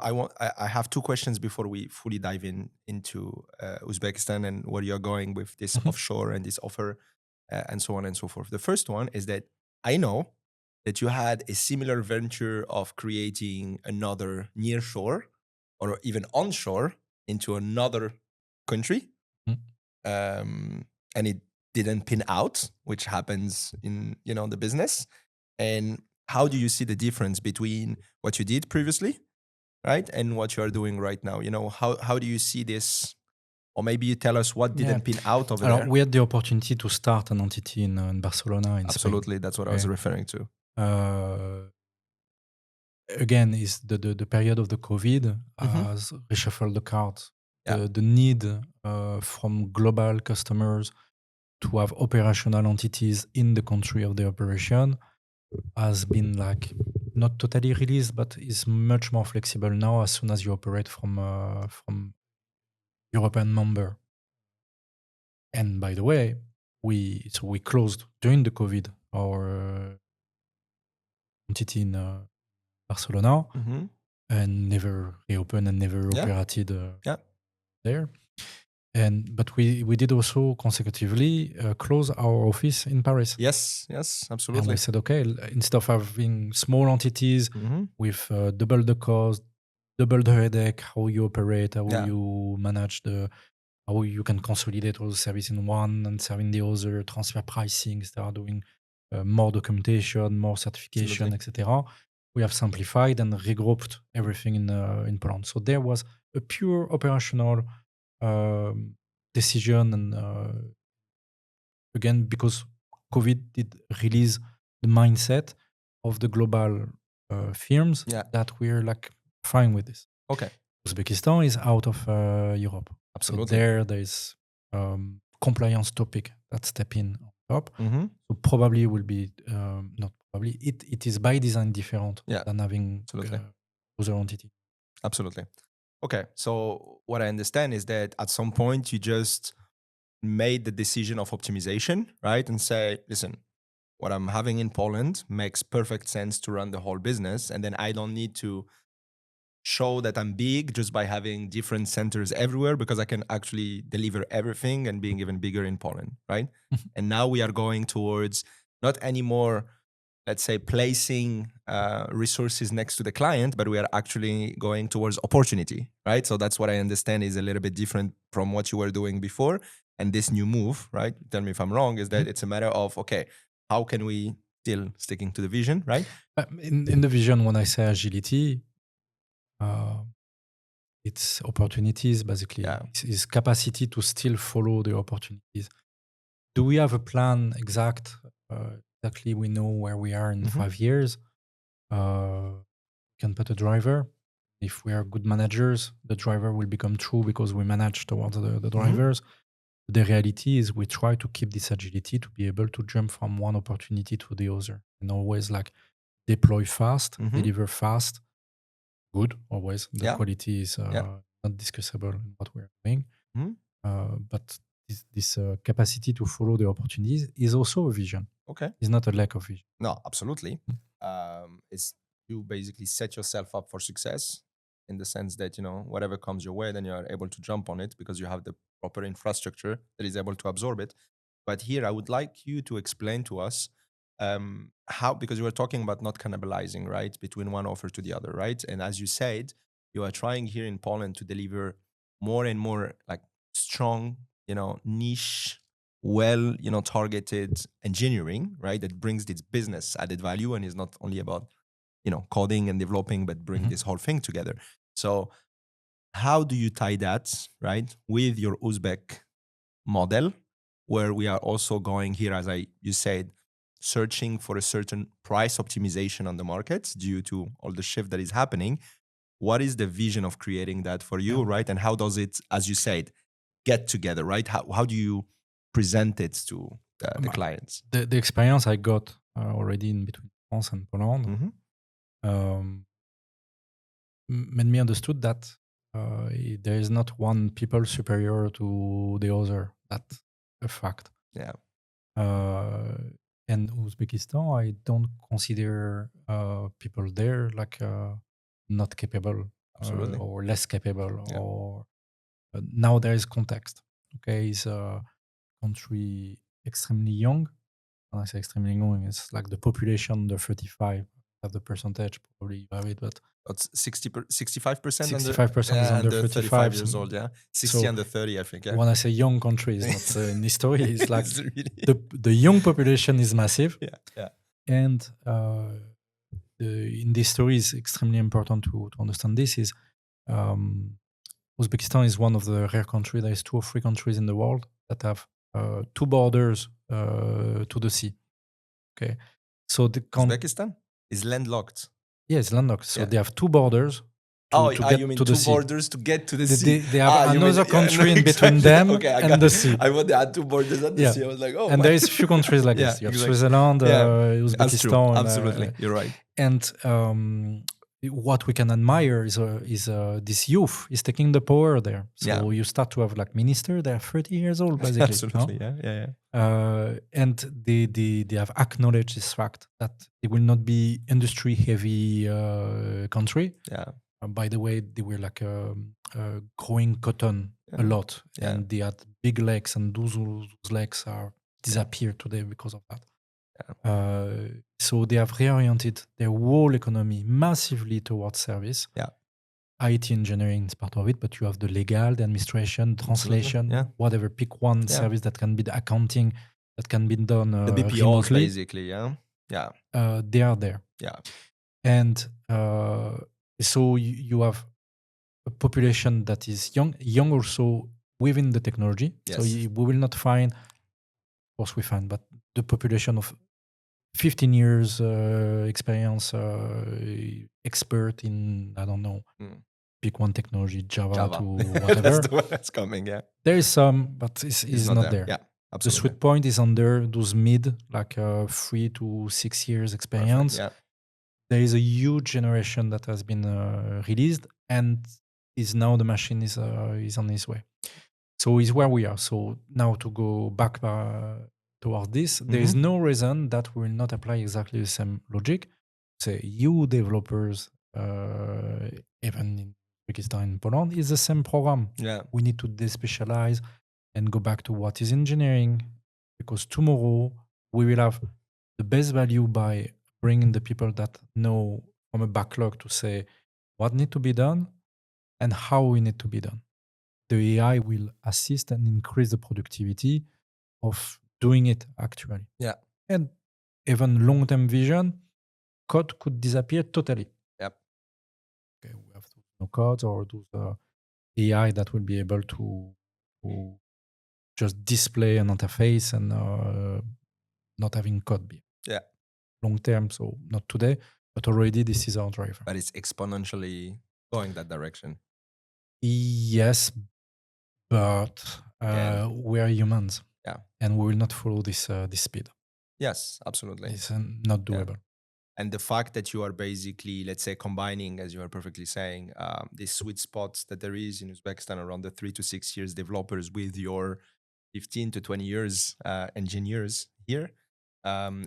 I have two questions before we fully dive into Uzbekistan and where you're going with this Mhm. offshore and this offer and so on and so forth. The first one is that I know that you had a similar venture of creating another nearshore or even onshore into another country. Mhm. And it didn't pin out, which happens in the business. And how do you see the difference between what you did previously, right, and what you are doing right now? How do you see this? Or maybe you tell us what Yeah. didn't pin out over Alors, there. we had the opportunity to start an entity in Barcelona, in Absolutely, Spain. that's what I was referring to. Again, is the period of the COVID Mhm. has reshuffled the cards. Yeah. The need from global customers to have operational entities in the country of the operation has been like not totally released, but is much more flexible now as soon as you operate from European member. And by the way, we closed during the COVID our entity in Barcelona Mhm. and never reopened and never Yeah. operated Yeah. there. But we did also consecutively close our office in Paris. Yes, And absolutely. we said, okay, instead of having small entities Mhm. with double the cost, double the headache, how you operate, how Yeah. you manage how you can consolidate all the service in one and serving the other, transfer pricing, start doing more documentation, more certification, Absolutely. etc. We have simplified and regrouped everything in Poland. So there was a pure operational decision, and again, because COVID did release the mindset of the global firms Yeah. that we're like fine with this. Okay. Uzbekistan is out of Europe. Absolutely. So there is compliance topic that step in on top. Mhm. So probably will be not probably it is by design different Yeah. than having Absolutely. other entity. Absolutely. Okay. So what I understand is that at some point you just made the decision of optimization, right? And say, listen, what I'm having in Poland makes perfect sense to run the whole business. And then I don't need to show that I'm big just by having different centers everywhere, because I can actually deliver everything and being even bigger in Poland, right? And now we are going towards not anymore, let's say, placing resources next to the client, but we are actually going towards opportunity, right? So that's what I understand is a little bit different from what you were doing before. And this new move, right? Tell me if I'm wrong, is that it's a matter of, okay, how can we still sticking to the vision, right? In the vision, when I say agility, uh, it's opportunities basically. Yeah. It's capacity to still follow the opportunities. Do we have a plan exactly we know where we are in Mhm. 5 years? Can put a driver. If we are good managers, the driver will become true because we manage towards the drivers. The reality is we try to keep this agility to be able to jump from one opportunity to the other and always like deploy fast, Mhm. deliver fast, good always. The Yeah. quality is Yeah. not discussable in what we're doing. Mhm. But this capacity to follow the opportunities is also a vision. Okay. It's not a lack of vision. No, absolutely. It's you basically set yourself up for success in the sense that, whatever comes your way, then you are able to jump on it because you have the proper infrastructure that is able to absorb it. But here, I would like you to explain to us how, because you were talking about not cannibalizing, right, between one offer to the other, right? And as you said, you are trying here in Poland to deliver more and more like strong, niche, well, targeted engineering, right? That brings this business added value and is not only about, coding and developing, but bring this whole thing together. So how do you tie that, right, with your Uzbek model, where we are also going here, as you said, searching for a certain price optimization on the market due to all the shift that is happening? What is the vision of creating that for you, right? And how does it, as you said, get together, right? How do you present it to the clients? The experience I got already in between France and Poland made me understood that there is not one people superior to the other. That's a fact. Yeah. And Uzbekistan, I don't consider people there like not capable or less capable. Yeah. Or now there is context. Okay, it's a country extremely young. When I say extremely young, it's like the population under 35. Have the percentage, probably you have it, but That's 65% 65% is under 35 years and old, yeah. 60 so under 30, I think. Yeah. when I say young country, it's not in history. It's like It's really- the young population is massive, yeah. and in this story is extremely important to understand. This is Uzbekistan is one of the rare countries. There is 2 or 3 countries in the world that have 2 borders to the sea. Okay, so Uzbekistan is landlocked. Yeah, it's landlocked. So Yeah. they have 2 borders. To get you mean to the 2 sea. borders to get to the sea? They have another country in between exactly. them Okay, and the sea. I thought they had 2 borders at the Yeah. sea. I was like, oh. And there is few countries like this. You have Switzerland, That's true. Uzbekistan. Absolutely, you're right. And what we can admire is this youth is taking the power there. So you start to have like minister. They're 30 years old, basically. Absolutely, yeah. And they have acknowledged this fact that they will not be industry heavy country. Yeah. By the way, they were like growing cotton a lot, and they had big lakes, and those lakes are disappeared today because of that. So they have reoriented their whole economy massively towards service. Yeah. IT engineering is part of it, but you have the legal, the administration, translation, whatever. Pick one service that can be the accounting, that can be done the BPOs, remotely. basically, yeah. They are there. Yeah. And so you have a population that is young also within the technology. Yes. So we will not find, of course we find, but the population of 15 years experience, expert in, I don't know, pick one technology, Java. To whatever. That's the one that's coming, yeah. There is some, but it's not there. Yeah, absolutely. The sweet point is under those mid, like 3 to 6 years experience. Perfect, yeah. There is a huge generation that has been released, and is now the machine is on its way. So is where we are. So now to go back towards this, there is no reason that we will not apply exactly the same logic. Say you developers, even in Uzbekistan and Poland, is the same program. Yeah. We need to despecialize and go back to what is engineering, because tomorrow we will have the best value by bringing the people that know from a backlog to say what need to be done and how we need to be done. The AI will assist and increase the productivity of doing it actually. Yeah. And even long-term vision, code could disappear totally. Yep. Okay, we have no codes or those AI that will be able to just display an interface and not having code be. Yeah. Long term, so not today, but already this is our driver. But it's exponentially going that direction. Yes, but we are humans. Yeah. And we will not follow this speed. Yes, absolutely. It's not doable. And the fact that you are basically, let's say, combining, as you are perfectly saying, these sweet spots that there is in Uzbekistan around the 3 to 6 years developers with your 15 to 20 years engineers here,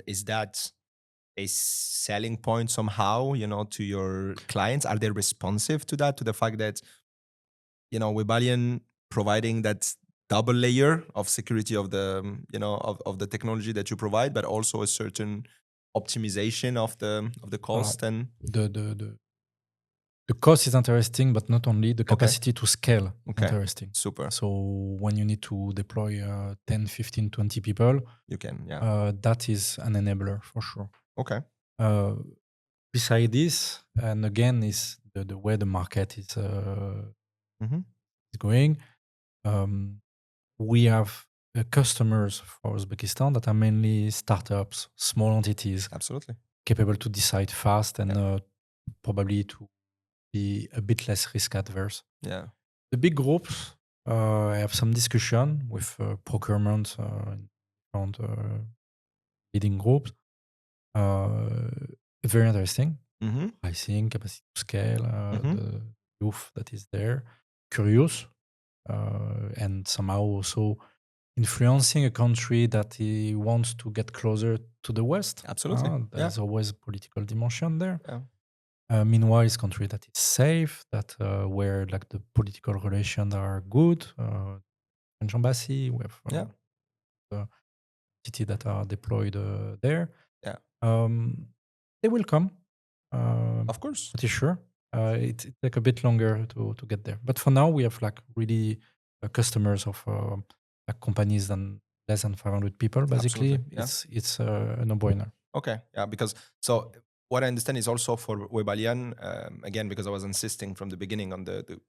is that a selling point somehow, to your clients? Are they responsive to that, to the fact that, Webellian providing that double layer of security of the, of the technology that you provide, but also a certain optimization of the cost and the cost is interesting, but not only the capacity to scale interesting. Super. So when you need to deploy 10, 15, 20 people, You can, that is an enabler for sure. Okay. Beside this, and again, is the way the market is going. We have customers for Uzbekistan that are mainly startups, small entities, Absolutely capable to decide fast and probably to be a bit less risk adverse. Yeah. The big groups, I have some discussion with procurement and leading groups. Very interesting. Pricing, capacity to scale, the youth that is there, curious, and somehow also influencing a country that he wants to get closer to the West. Absolutely. There's always a political dimension there. Yeah. Meanwhile, it's a country that is safe, that where like the political relations are good. French embassy, we have the city that are deployed there. Yeah. They will come. Of course. Pretty sure. It take a bit longer to get there. But for now, we have like really customers of like companies than less than 500 people. Basically, it's a no-brainer. Okay, yeah, because so what I understand is also for Webellian, again, because I was insisting from the beginning on the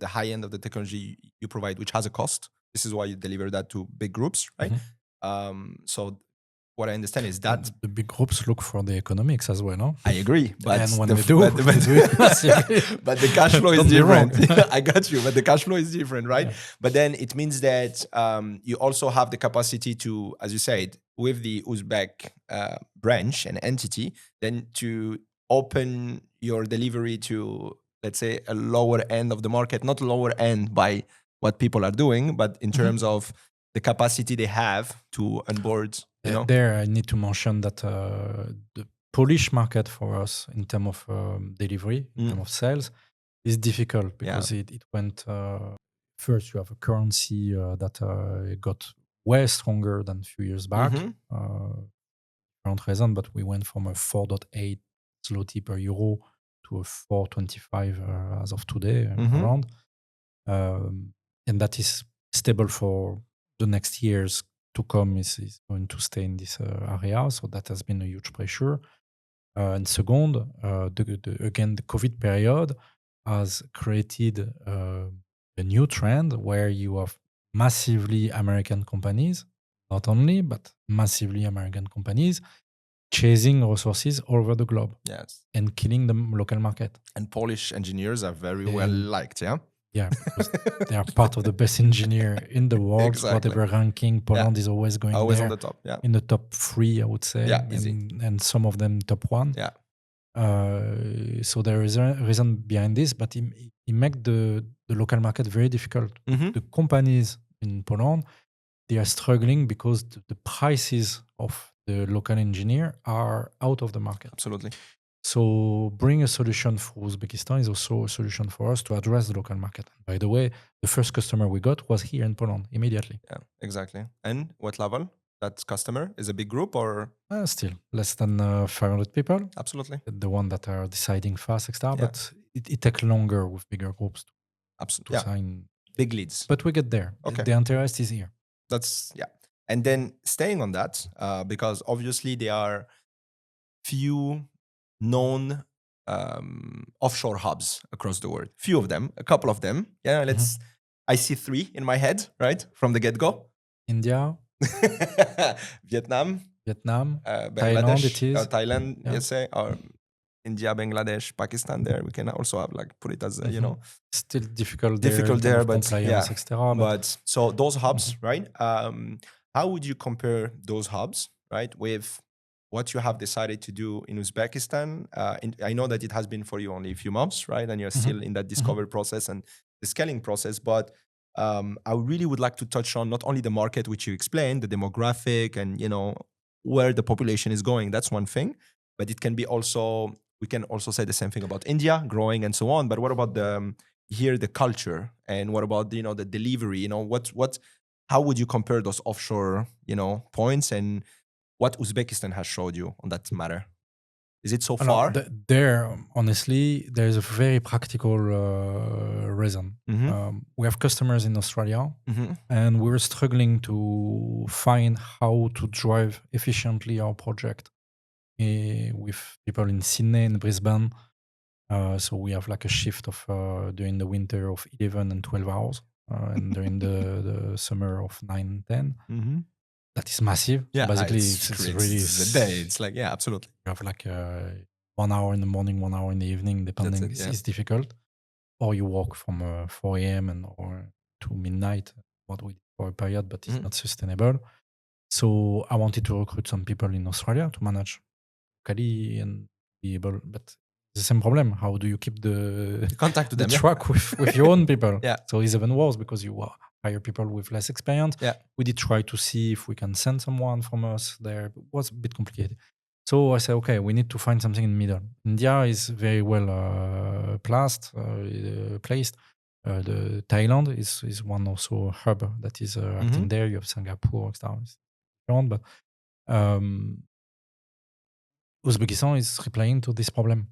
high end of the technology you provide, which has a cost. This is why you deliver that to big groups, right? So what I understand is that the big groups look for the economics as well, no? I agree, but and when the, they do, but the cash flow is different. I got you, but the cash flow is different, right? Yeah. But then it means that you also have the capacity to, as you said, with the Uzbek branch and entity, then to open your delivery to, let's say, a lower end of the market, not lower end by what people are doing, but in terms of the capacity they have to onboard. There, I need to mention that the Polish market for us in terms of delivery, in terms of sales, is difficult because it went first. You have a currency that got way stronger than a few years back. Different reason, but we went from a 4.8 zloty per euro to a 4.25 as of today around, and that is stable for the next years to come. Is going to stay in this area, so that has been a huge pressure. And second, again, the COVID period has created a new trend where you have massively American companies, not only, but massively American companies chasing resources all over the globe. Yes. And killing the local market. And Polish engineers are very well liked, yeah? Yeah, because they are part of the best engineer in the world. Exactly. Whatever ranking, Poland is always going always there. On the top, yeah. In the top 3, I would say. Yeah, easy. And some of them top 1. Yeah. So there is a reason behind this, but it makes the local market very difficult. The companies in Poland, they are struggling because the prices of the local engineer are out of the market. Absolutely. So bring a solution for Uzbekistan is also a solution for us to address the local market. And by the way, the first customer we got was here in Poland immediately. Yeah, exactly. And what level? That customer is a big group or? Still less than 500 people. Absolutely. The one that are deciding fast, etc. Yeah. But it takes longer with bigger groups to sign. Big leads. But we get there. Okay. The interest is here. That's, And then staying on that, because obviously there are few known offshore hubs across the world. Few of them, a couple of them. Yeah, I see 3 in my head, right? From the get-go. India. Vietnam. Thailand, Bangladesh. Thailand, let's say. Or India, Bangladesh, Pakistan there. We can also have put it as, Still difficult there, but compliance, etc. But so those hubs, right? How would you compare those hubs, right, with what you have decided to do in Uzbekistan. I know that it has been for you only a few months, right? And you're Mhm. still in that discovery process and the scaling process. But I really would like to touch on not only the market, which you explained, the demographic, and where the population is going. That's one thing, but it can be also, we can also say the same thing about India growing and so on. But what about the culture, and what about the delivery? How would you compare those offshore points, and what Uzbekistan has showed you on that matter? Is it so Alors, far? there, honestly, there's a very practical reason. Mm-hmm. We have customers in Australia, Mm-hmm. and we're struggling to find how to drive efficiently our project with people in Sydney and Brisbane. So we have like a shift of during the winter of 11 and 12 hours, and during the summer of 9, 10. Mm-hmm. That is massive. So Yeah, basically, it's it's crazy. really It's a day. It's like, yeah, absolutely. you have like 1 hour in the morning, 1 hour in the evening, That's depending. it. Yeah. It's difficult. Or you work from 4 a.m. and or to midnight, what we did for a period, but it's Mhm. not sustainable. So I wanted to recruit some people in Australia to manage locally and be able, but the same problem. How do you keep You contact the them. Yeah. track with your own people? Yeah. So it's even worse because you hire people with less experience. Yeah. We did try to see if we can send someone from us there, but it was a bit complicated. So I said, okay, we need to find something in the middle. India is very well placed. The Thailand is one also hub that is acting there. You have Singapore, etc. But Uzbekistan is replying to this problem.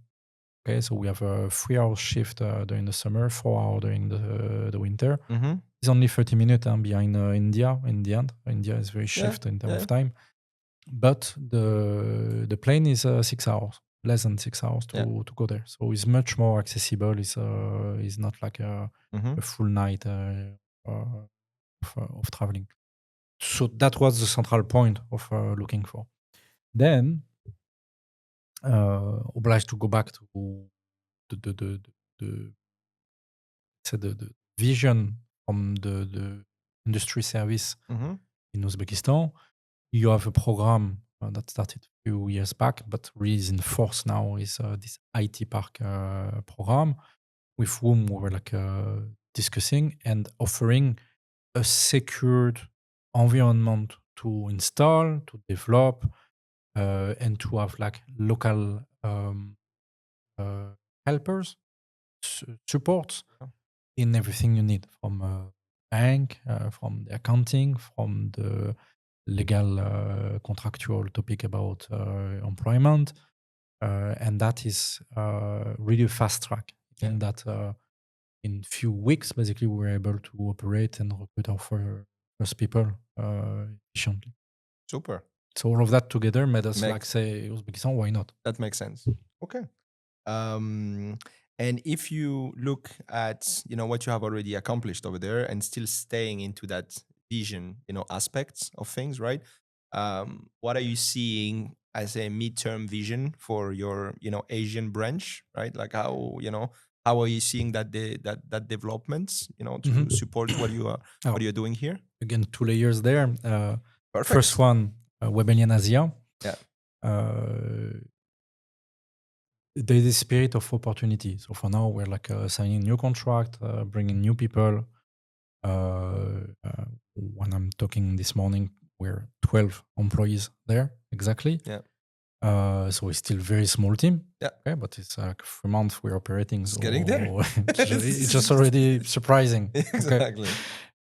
Okay, so we have a 3-hour shift during the summer, 4 hour during the winter. Mm-hmm. It's only 30 minutes behind India in the end. India is very Yeah, shift in terms yeah. of time. But the plane is 6 hours, less than 6 hours to go there. So it's much more accessible. It's not like a full night of traveling. So that was the central point of looking for. Then obliged to go back to the the vision from the industry service Mm-hmm. in Uzbekistan. You have a program that started a few years back, but really is in force now. Is this IT Park program, with whom we were like discussing and offering a secured environment to install, to develop, and to have like local helpers, support in everything you need, from bank, from the accounting, from the legal contractual topic about employment, and that is really a fast track. In that, in few weeks, basically, we were able to operate and recruit our first people efficiently. Super. So all of that together made us like Makes- say, Uzbekistan, why not? That makes sense. Okay. And if you look at what you have already accomplished over there, and still staying into that vision aspects of things, right? What are you seeing as a midterm vision for your Asian branch, right? Like how are you seeing that that developments to support what you're doing here? Again, 2 layers there. Perfect. First one, Webellian Asia. Yeah. There is a spirit of opportunity. So for now, we're like signing new contract, bringing new people. When I'm talking this morning, we're 12 employees there exactly. Yeah. So it's still very small team. Yeah. Okay, but it's like 3 months we're operating. It's so getting there. it's just already surprising. Exactly.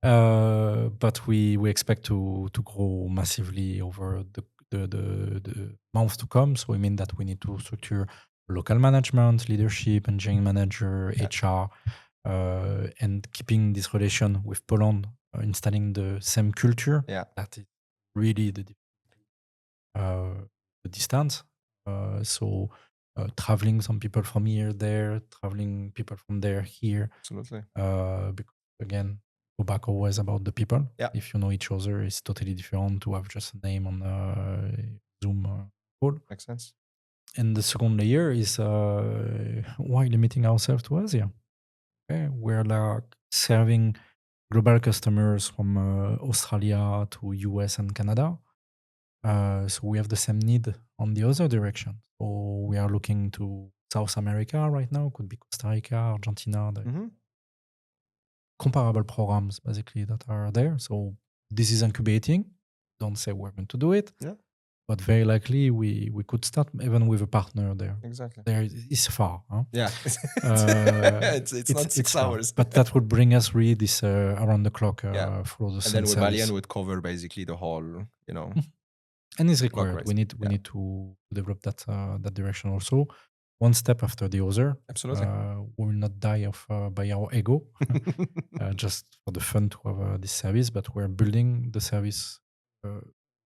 But we expect to grow massively over the months to come. So we mean that we need to structure local management, leadership, engineering manager, HR, and keeping this relation with Poland, installing the same culture. Yeah. That is really the distance. So traveling some people from here there, traveling people from there here. Absolutely. Because again, go back always about the people. Yeah. If you know each other, it's totally different to have just a name on Zoom call. Makes sense. And the second layer is why limiting ourselves to Asia? Okay, we're like serving global customers from Australia to US and Canada. So we have the same need on the other direction. So we are looking to South America right now. Could be Costa Rica, Argentina. The Mhm. comparable programs basically that are there. So this is incubating. Don't say we're going to do it, Yeah, but very likely we could start even with a partner there. exactly. There is far. Huh? Yeah. It's not 6 far. hours. But that would bring us really this around the clock Yeah. fluorescence And then service. Webellian would cover basically the whole, And it's clock required. race. We need Yeah. to develop that direction also, one step after the other. Absolutely. We will not die of by our ego, just for the fun to have this service. But we're building the service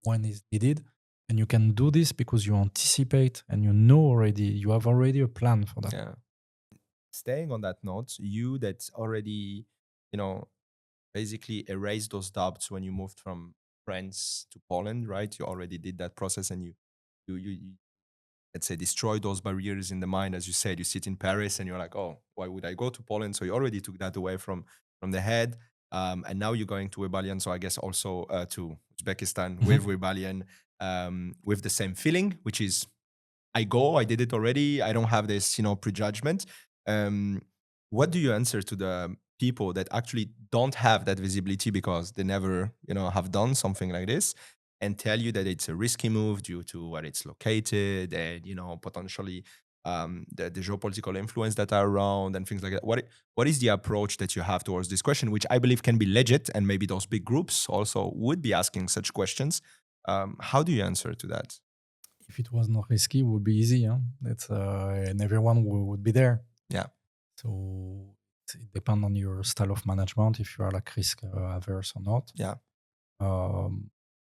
when it's needed, and you can do this because you anticipate and you know already. You have already a plan for that. Yeah. Staying on that note, you that already, basically erased those doubts when you moved from France to Poland, right? You already did that process, and you let's say destroy those barriers in the mind. As you said, you sit in Paris and you're like, oh, why would I go to Poland? So you already took that away from the head. And now you're going to Webellian. So I guess also to Uzbekistan with Webellian, with the same feeling, which is I did it already. I don't have this, prejudgment. What do you answer to the people that actually don't have that visibility because they never, have done something like this, and tell you that it's a risky move due to where it's located and, potentially the geopolitical influence that are around and things like that? What is the approach that you have towards this question, which I believe can be legit, and maybe those big groups also would be asking such questions? How do you answer to that? If it was not risky, it would be easy. Huh? It's and everyone would be there. Yeah. So it depends on your style of management, if you are like risk averse or not. Yeah.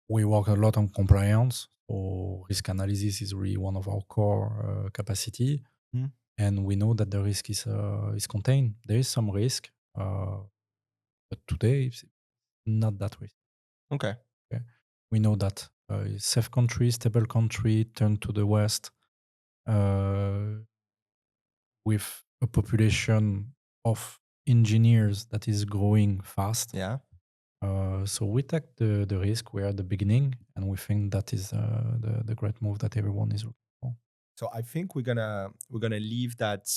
We work a lot on compliance. So risk analysis is really one of our core capacity, and we know that the risk is contained. There is some risk, but today it's not that risk. Okay. We know that safe country, stable country, turn to the west, with a population of engineers that is growing fast. Yeah. So we take the risk. We're at the beginning, and we think that is the great move that everyone is looking for. So I think we're gonna leave that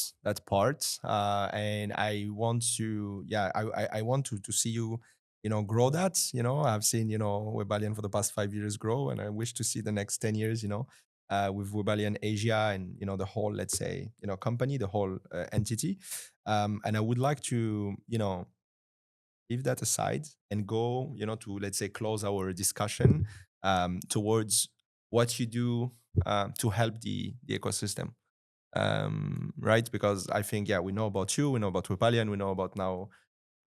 part, and I want to I want to see you grow that. I've seen Webellian for the past 5 years grow, and I wish to see the next 10 years. With Webellian Asia and the whole, let's say, company, the whole entity, and I would like to leave that aside and go to, let's say, close our discussion towards what you do to help the ecosystem, right? Because I think we know about you, we know about Webellian, we know about now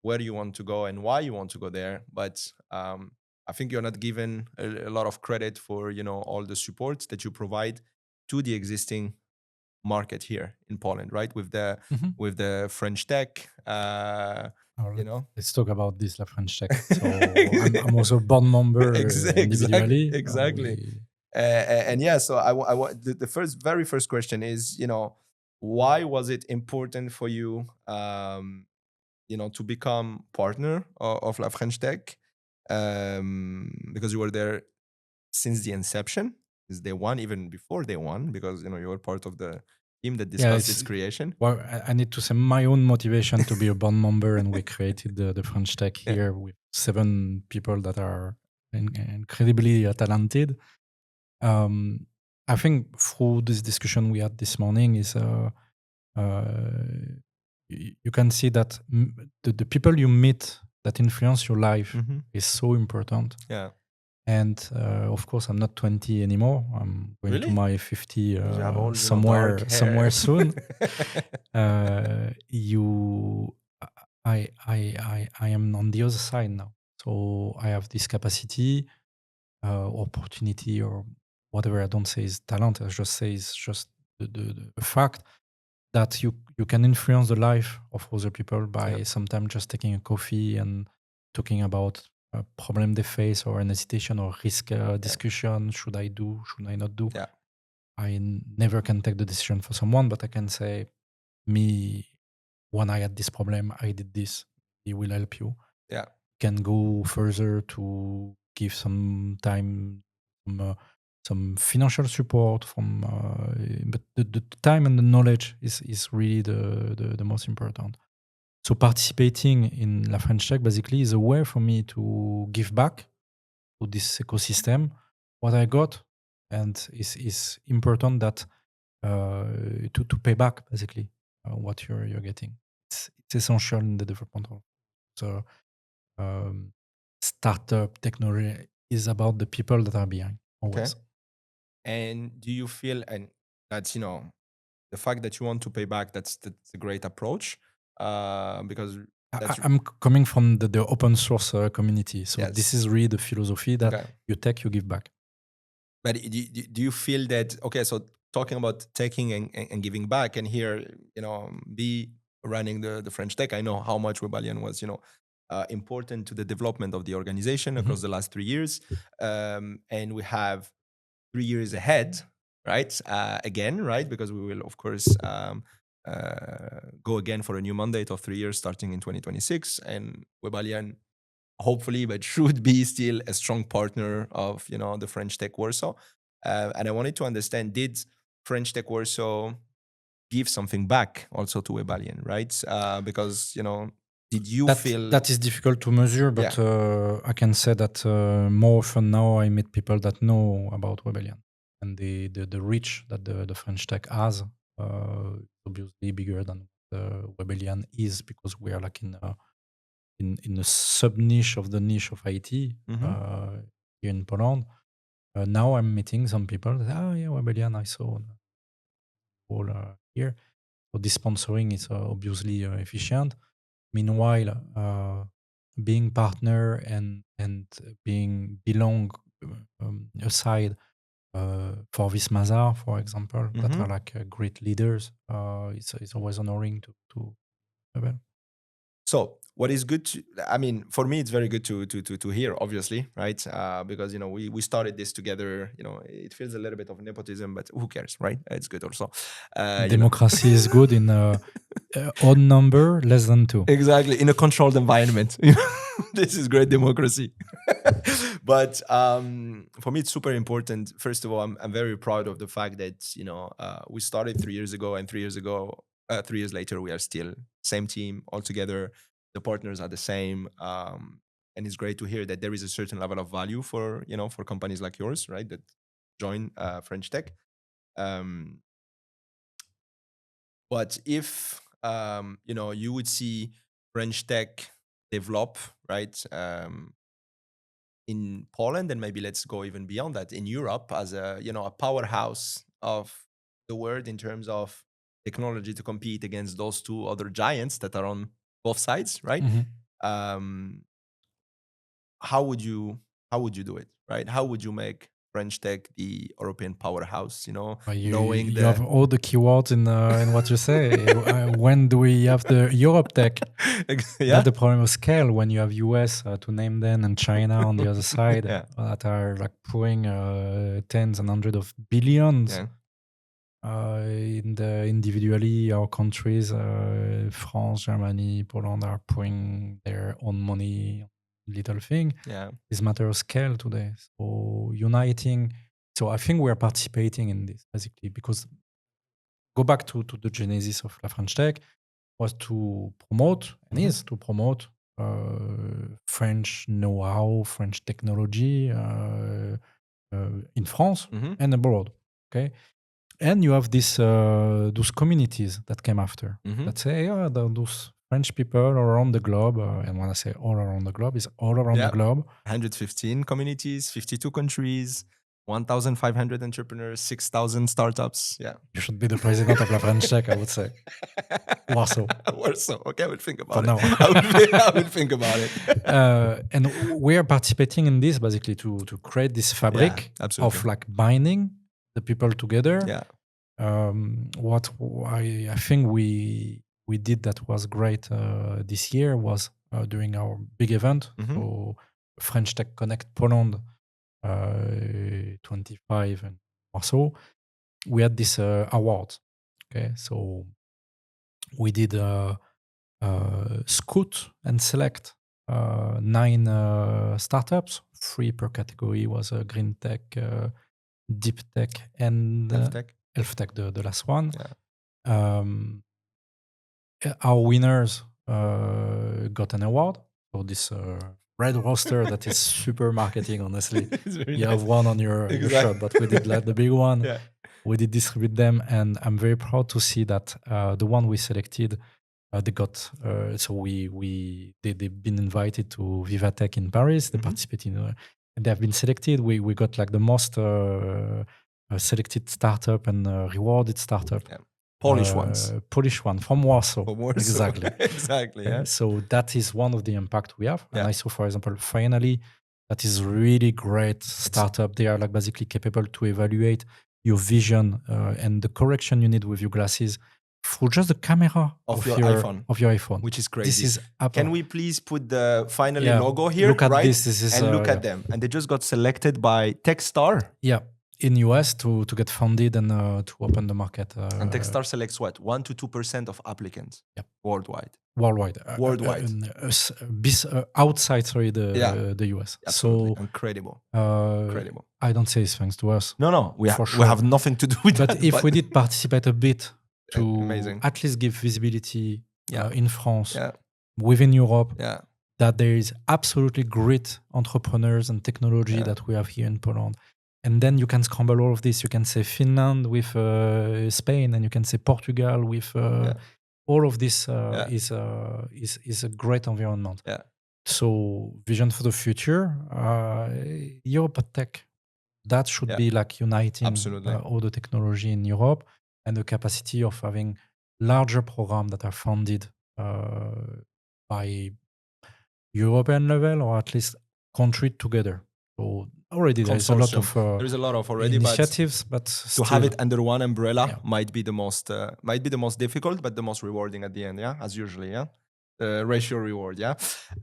where you want to go and why you want to go there, but I think you're not given a lot of credit for all the support that you provide to the existing market here in Poland, right? With the French Tech, Let's talk about this, La French Tech. So I'm also a board member individually. Exactly. And yeah, so I want the very first question is, why was it important for you, to become partner of La French Tech? Because you were there since the inception, since day one, even before day one, because you were part of the team that discussed its creation. Well, I need to say my own motivation to be a board member, and we created the French Tech here with 7 people that are incredibly talented. I think through this discussion we had this morning is you can see that the people you meet that influence your life is so important. Yeah. And of course, I'm not 20 anymore. I'm going to my 50 somewhere soon. I am on the other side now, so I have this capacity, opportunity, or whatever. I don't say is talent. I just say it's just the fact that you can influence the life of other people by sometimes just taking a coffee and talking about a problem they face or an hesitation or risk discussion. Should I do? Should I not do? Yeah. I never can take the decision for someone, but I can say, me, when I had this problem, I did this. It will help you. Yeah. Can go further to give some time, some some financial support from, but the time and the knowledge is really the most important. So participating in La French Tech basically is a way for me to give back to this ecosystem what I got, and is important that to pay back basically what you're getting. It's essential in the development of so startup technology is about the people that are behind always. Okay. And do you feel, and that's, the fact that you want to pay back, that's a great approach, because that's I'm coming from the open source community, so Yes. this is really the philosophy that okay. you take, you give back. But do you feel that, okay, so talking about taking and giving back, and here, be running the French Tech, I know how much Webellian was, important to the development of the organization across the last 3 years. And we have 3 years ahead, right? Again, right? Because we will, of course, go again for a new mandate of 3 years starting in 2026. And Webellian, hopefully, but should be still a strong partner of, the French Tech Warsaw. And I wanted to understand, did French Tech Warsaw give something back also to Webellian, right? Because, did you feel... that is difficult to measure, but I can say that more often now I meet people that know about Webellian, and the reach that the French Tech has is obviously bigger than Webellian is, because we are like in a sub niche of the niche of IT here in Poland. Now I'm meeting some people that Webellian I saw all here. So this sponsoring is obviously efficient. Meanwhile, being partner and belong aside for this Mazar, for example, that are like great leaders, it's always honoring to Webel. So what is good for me, it's very good to hear, obviously, right? Because, we started this together, it feels a little bit of nepotism, but who cares, right? It's good also. Democracy is good in odd number, less than 2. Exactly, in a controlled environment. This is great democracy. But for me, it's super important. First of all, I'm very proud of the fact that, we started 3 years ago, and 3 years later, we are still same team all together. The partners are the same. And it's great to hear that there is a certain level of value for, for companies like yours, right? That join French Tech. But if, you would see French Tech develop, right, in Poland, and maybe let's go even beyond that, in Europe, as a powerhouse of the world in terms of technology to compete against those two other giants that are on both sides, right? How would you do it, right? How would you make French Tech the European powerhouse? Knowing you have all the keywords in what you say. When do we have the Europe Tech? Yeah. That's the problem of scale. When you have US to name them, and China on the other side, that are like pouring tens and hundreds of billions. Individually, our countries, France, Germany, Poland, are pouring their own money, little thing. It's a matter of scale today. So uniting. So I think we are participating in this basically, because go back to the genesis of La French Tech was to promote, and is to promote French know-how, French technology in France and abroad. Okay. And you have this those communities that came after that say, those French people around the globe, and when I say all around the globe, is all around the globe. 115 communities, 52 countries, 1,500 entrepreneurs, 6,000 startups. Yeah. You should be the president of La French Tech, I would say. Warsaw. Okay, I would think about it. No. I would think about it. And we are participating in this basically to create this fabric of like binding the people together. What I think we did that was great this year was during our big event, so French Tech Connect Poland 25 and Warsaw. We had this award. Okay, so we did scout and select 9 startups. 3 per category was green tech, Deep Tech and Elf Tech, the last one. Our winners got an award. So this red roster that is super marketing, honestly. You have one on your shirt, but we did like the big one. Yeah. We did distribute them, and I'm very proud to see that the one we selected, they got. So they've been invited to Vivatech in Paris. They participated in. They have been selected. We got like the most selected startup and rewarded startup. Yeah. Polish one from Warsaw. Exactly. Exactly. Yeah. So that is one of the impact we have. And I saw, for example, finally, that is really great startup. They are like basically capable to evaluate your vision and the correction you need with your glasses through just the camera of your iPhone, which is crazy. This is Apple. Can we please put the finally logo here? Look at right? this is, and look at them. And they just got selected by Techstar. Yeah. In US to get funded and to open the market. And Techstar selects what? 1 to 2% of applicants worldwide. Outside, the US. Absolutely. So incredible. I don't say it's thanks to us. No. We have nothing to do with that. But if we did participate a bit to at least give visibility in France, within Europe, that there is absolutely great entrepreneurs and technology that we have here in Poland. And then you can scramble all of this. You can say Finland with Spain, and you can say Portugal with all of this. Is a great environment. Yeah. So vision for the future, Europe Tech, that should be like uniting all the technology in Europe and the capacity of having larger programs that are funded by European level or at least country together. So already there's a lot of initiatives, but to have it under one umbrella might be the most difficult, but the most rewarding at the end. Yeah, as usually. Yeah, the ratio reward. Yeah,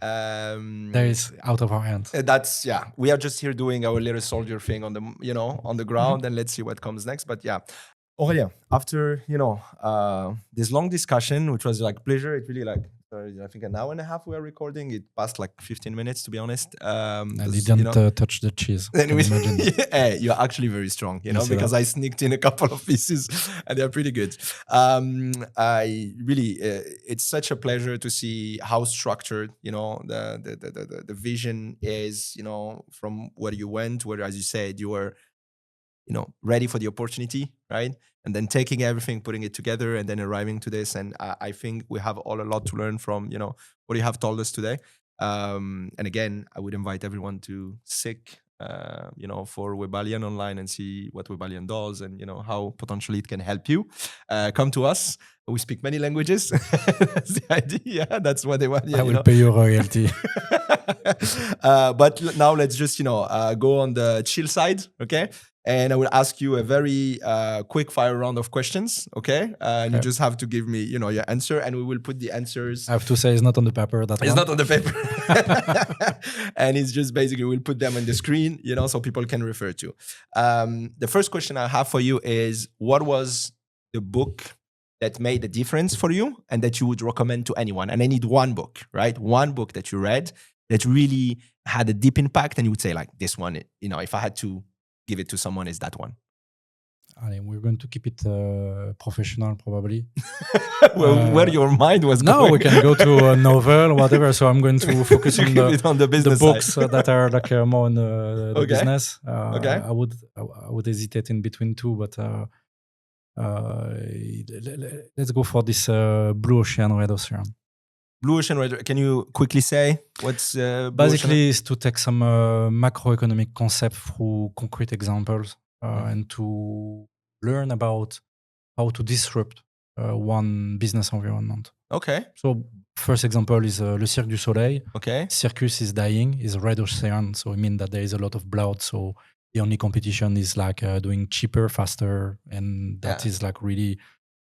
that is out of our hands. That's we are just here doing our little soldier thing on the ground, and let's see what comes next. But Aurélien, after this long discussion, which was like pleasure, it really like. I think an hour and a half we are recording. It passed like 15 minutes, to be honest. I didn't touch the cheese. You're actually very strong, because I sneaked in a couple of pieces and they're pretty good. I really, it's such a pleasure to see how structured, the vision is, from where you went, where, as you said, you were, ready for the opportunity, right? And then taking everything, putting it together, and then arriving to this. And I think we have all a lot to learn from, what you have told us today. And again, I would invite everyone to seek, for Webellian online and see what Webellian does and, how potentially it can help you. Come to us. We speak many languages. That's the idea. That's what they want. I will pay you royalty. But now let's just, go on the chill side, okay? And I will ask you a very quick fire round of questions, okay? And you just have to give me, your answer, and we will put the answers. I have to say it's not on the paper. It's not on the paper. And it's just basically we'll put them on the screen, so people can refer to. The first question I have for you is, what was the book that made a difference for you and that you would recommend to anyone? And I need one book, right? One book that you read that really had a deep impact and you would say like, this one, if I had to give it to someone, is that one? We're going to keep it professional, probably. Where your mind was going. No, we can go to a novel, whatever. So I'm going to focus on the business the books that are like more in the business. Okay. I would hesitate in between two, but let's go for this Blue Ocean, Red Ocean. Blue Ocean, Red. Can you quickly say what's basically is to take some macroeconomic concept through concrete examples and to learn about how to disrupt one business environment. Okay. So first example is Le Cirque du Soleil. Okay. Circus is dying, is Red Ocean, so it means that there is a lot of blood. So the only competition is like doing cheaper, faster, and that is like really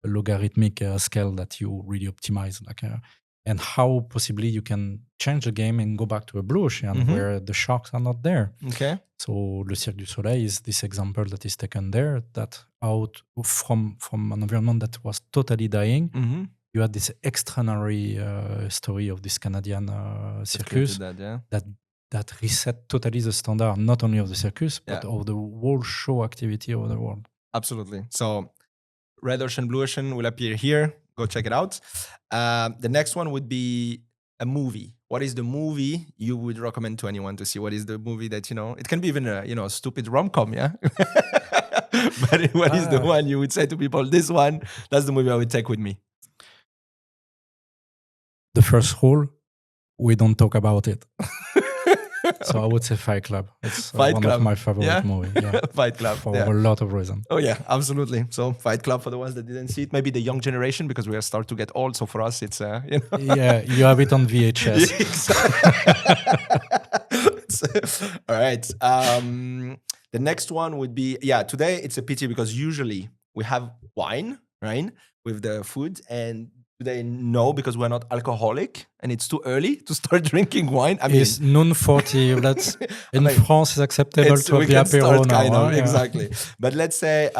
a logarithmic scale that you really optimize. And how possibly you can change the game and go back to a blue ocean where the sharks are not there. Okay. So Le Cirque du Soleil is this example that is taken there, that out from an environment that was totally dying, you had this extraordinary story of this Canadian circus that that reset totally the standard, not only of the circus, but Yeah. of the whole show activity over the world. Absolutely. So Red Ocean, Blue Ocean will appear here. Go check it out. The next one would be a movie. What is the movie you would recommend to anyone to see? What is the movie that, it can be even a stupid rom-com, yeah? But what is the one you would say to people, this one, that's the movie I would take with me? The first rule, we don't talk about it. So I would say Fight Club. It's Fight one Club. of my favorite movies. Yeah. Fight Club. For a lot of reasons. Oh yeah, absolutely. So Fight Club for the ones that didn't see it. Maybe the young generation, because we are start to get old. So for us, it's Yeah, you have it on VHS. All right. The next one would be, today it's a pity because usually we have wine, right, with the food, and today no, because we're not alcoholic and it's too early to start drinking wine. I mean, it's noon 40. In France, it's acceptable to have the apéro now. Kind of, exactly. But let's say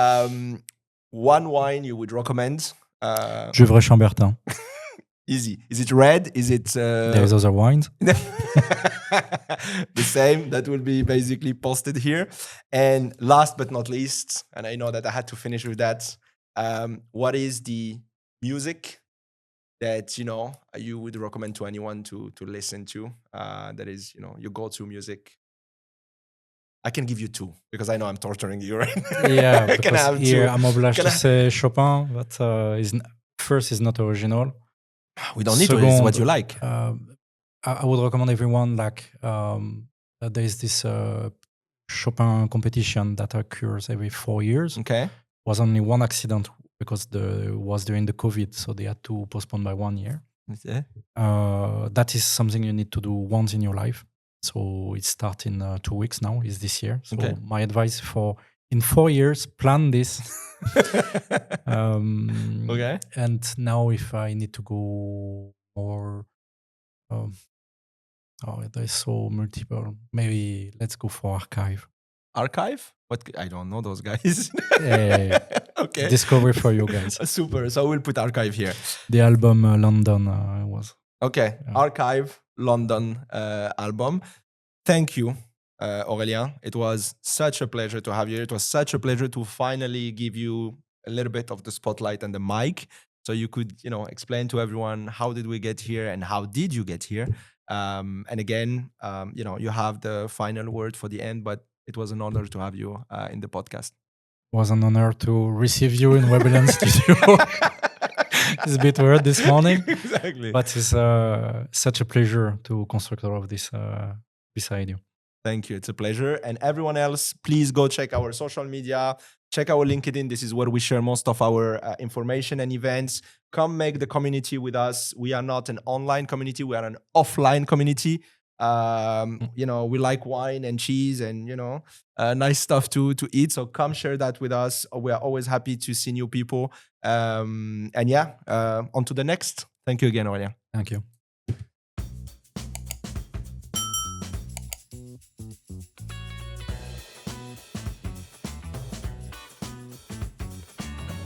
one wine you would recommend. Gevrey Chambertin. Easy. Is it red? Is it... There's other wines. The same. That will be basically posted here. And last but not least, and I know that I had to finish with that, what is the music that you would recommend to anyone to listen to? That is your go-to music. I can give you two because I know I'm torturing you, right? Yeah, because here I'm obliged to say Chopin, but first is not original. We don't need to. It's what you like. I would recommend everyone there is this Chopin competition that occurs every 4 years. Okay. Was only one accident because was during the COVID, so they had to postpone by 1 year. Okay. That is something you need to do once in your life. So it starts in 2 weeks now, is this year. So my advice in 4 years, plan this. Okay. And now if I need to go more, there's so multiple. Maybe let's go for Archive. Archive? What? I don't know those guys. Okay. Discovery for you guys. Super. So we'll put Archive here. The album London was. Okay. Yeah. Archive, London album. Thank you, Aurélien. It was such a pleasure to have you. It was such a pleasure to finally give you a little bit of the spotlight and the mic, so you could, explain to everyone how did we get here and how did you get here. And again, you have the final word for the end, but it was an honor to have you in the podcast. It was an honor to receive you in Webellian studio. It's a bit weird this morning. Exactly. But it's such a pleasure to construct all of this beside you. Thank you. It's a pleasure. And everyone else, please go check our social media, check our LinkedIn. This is where we share most of our information and events. Come make the community with us. We are not an online community. We are an offline community. We like wine and cheese and, nice stuff to eat. So come share that with us. We are always happy to see new people. On to the next. Thank you again, Aurélien. Thank you.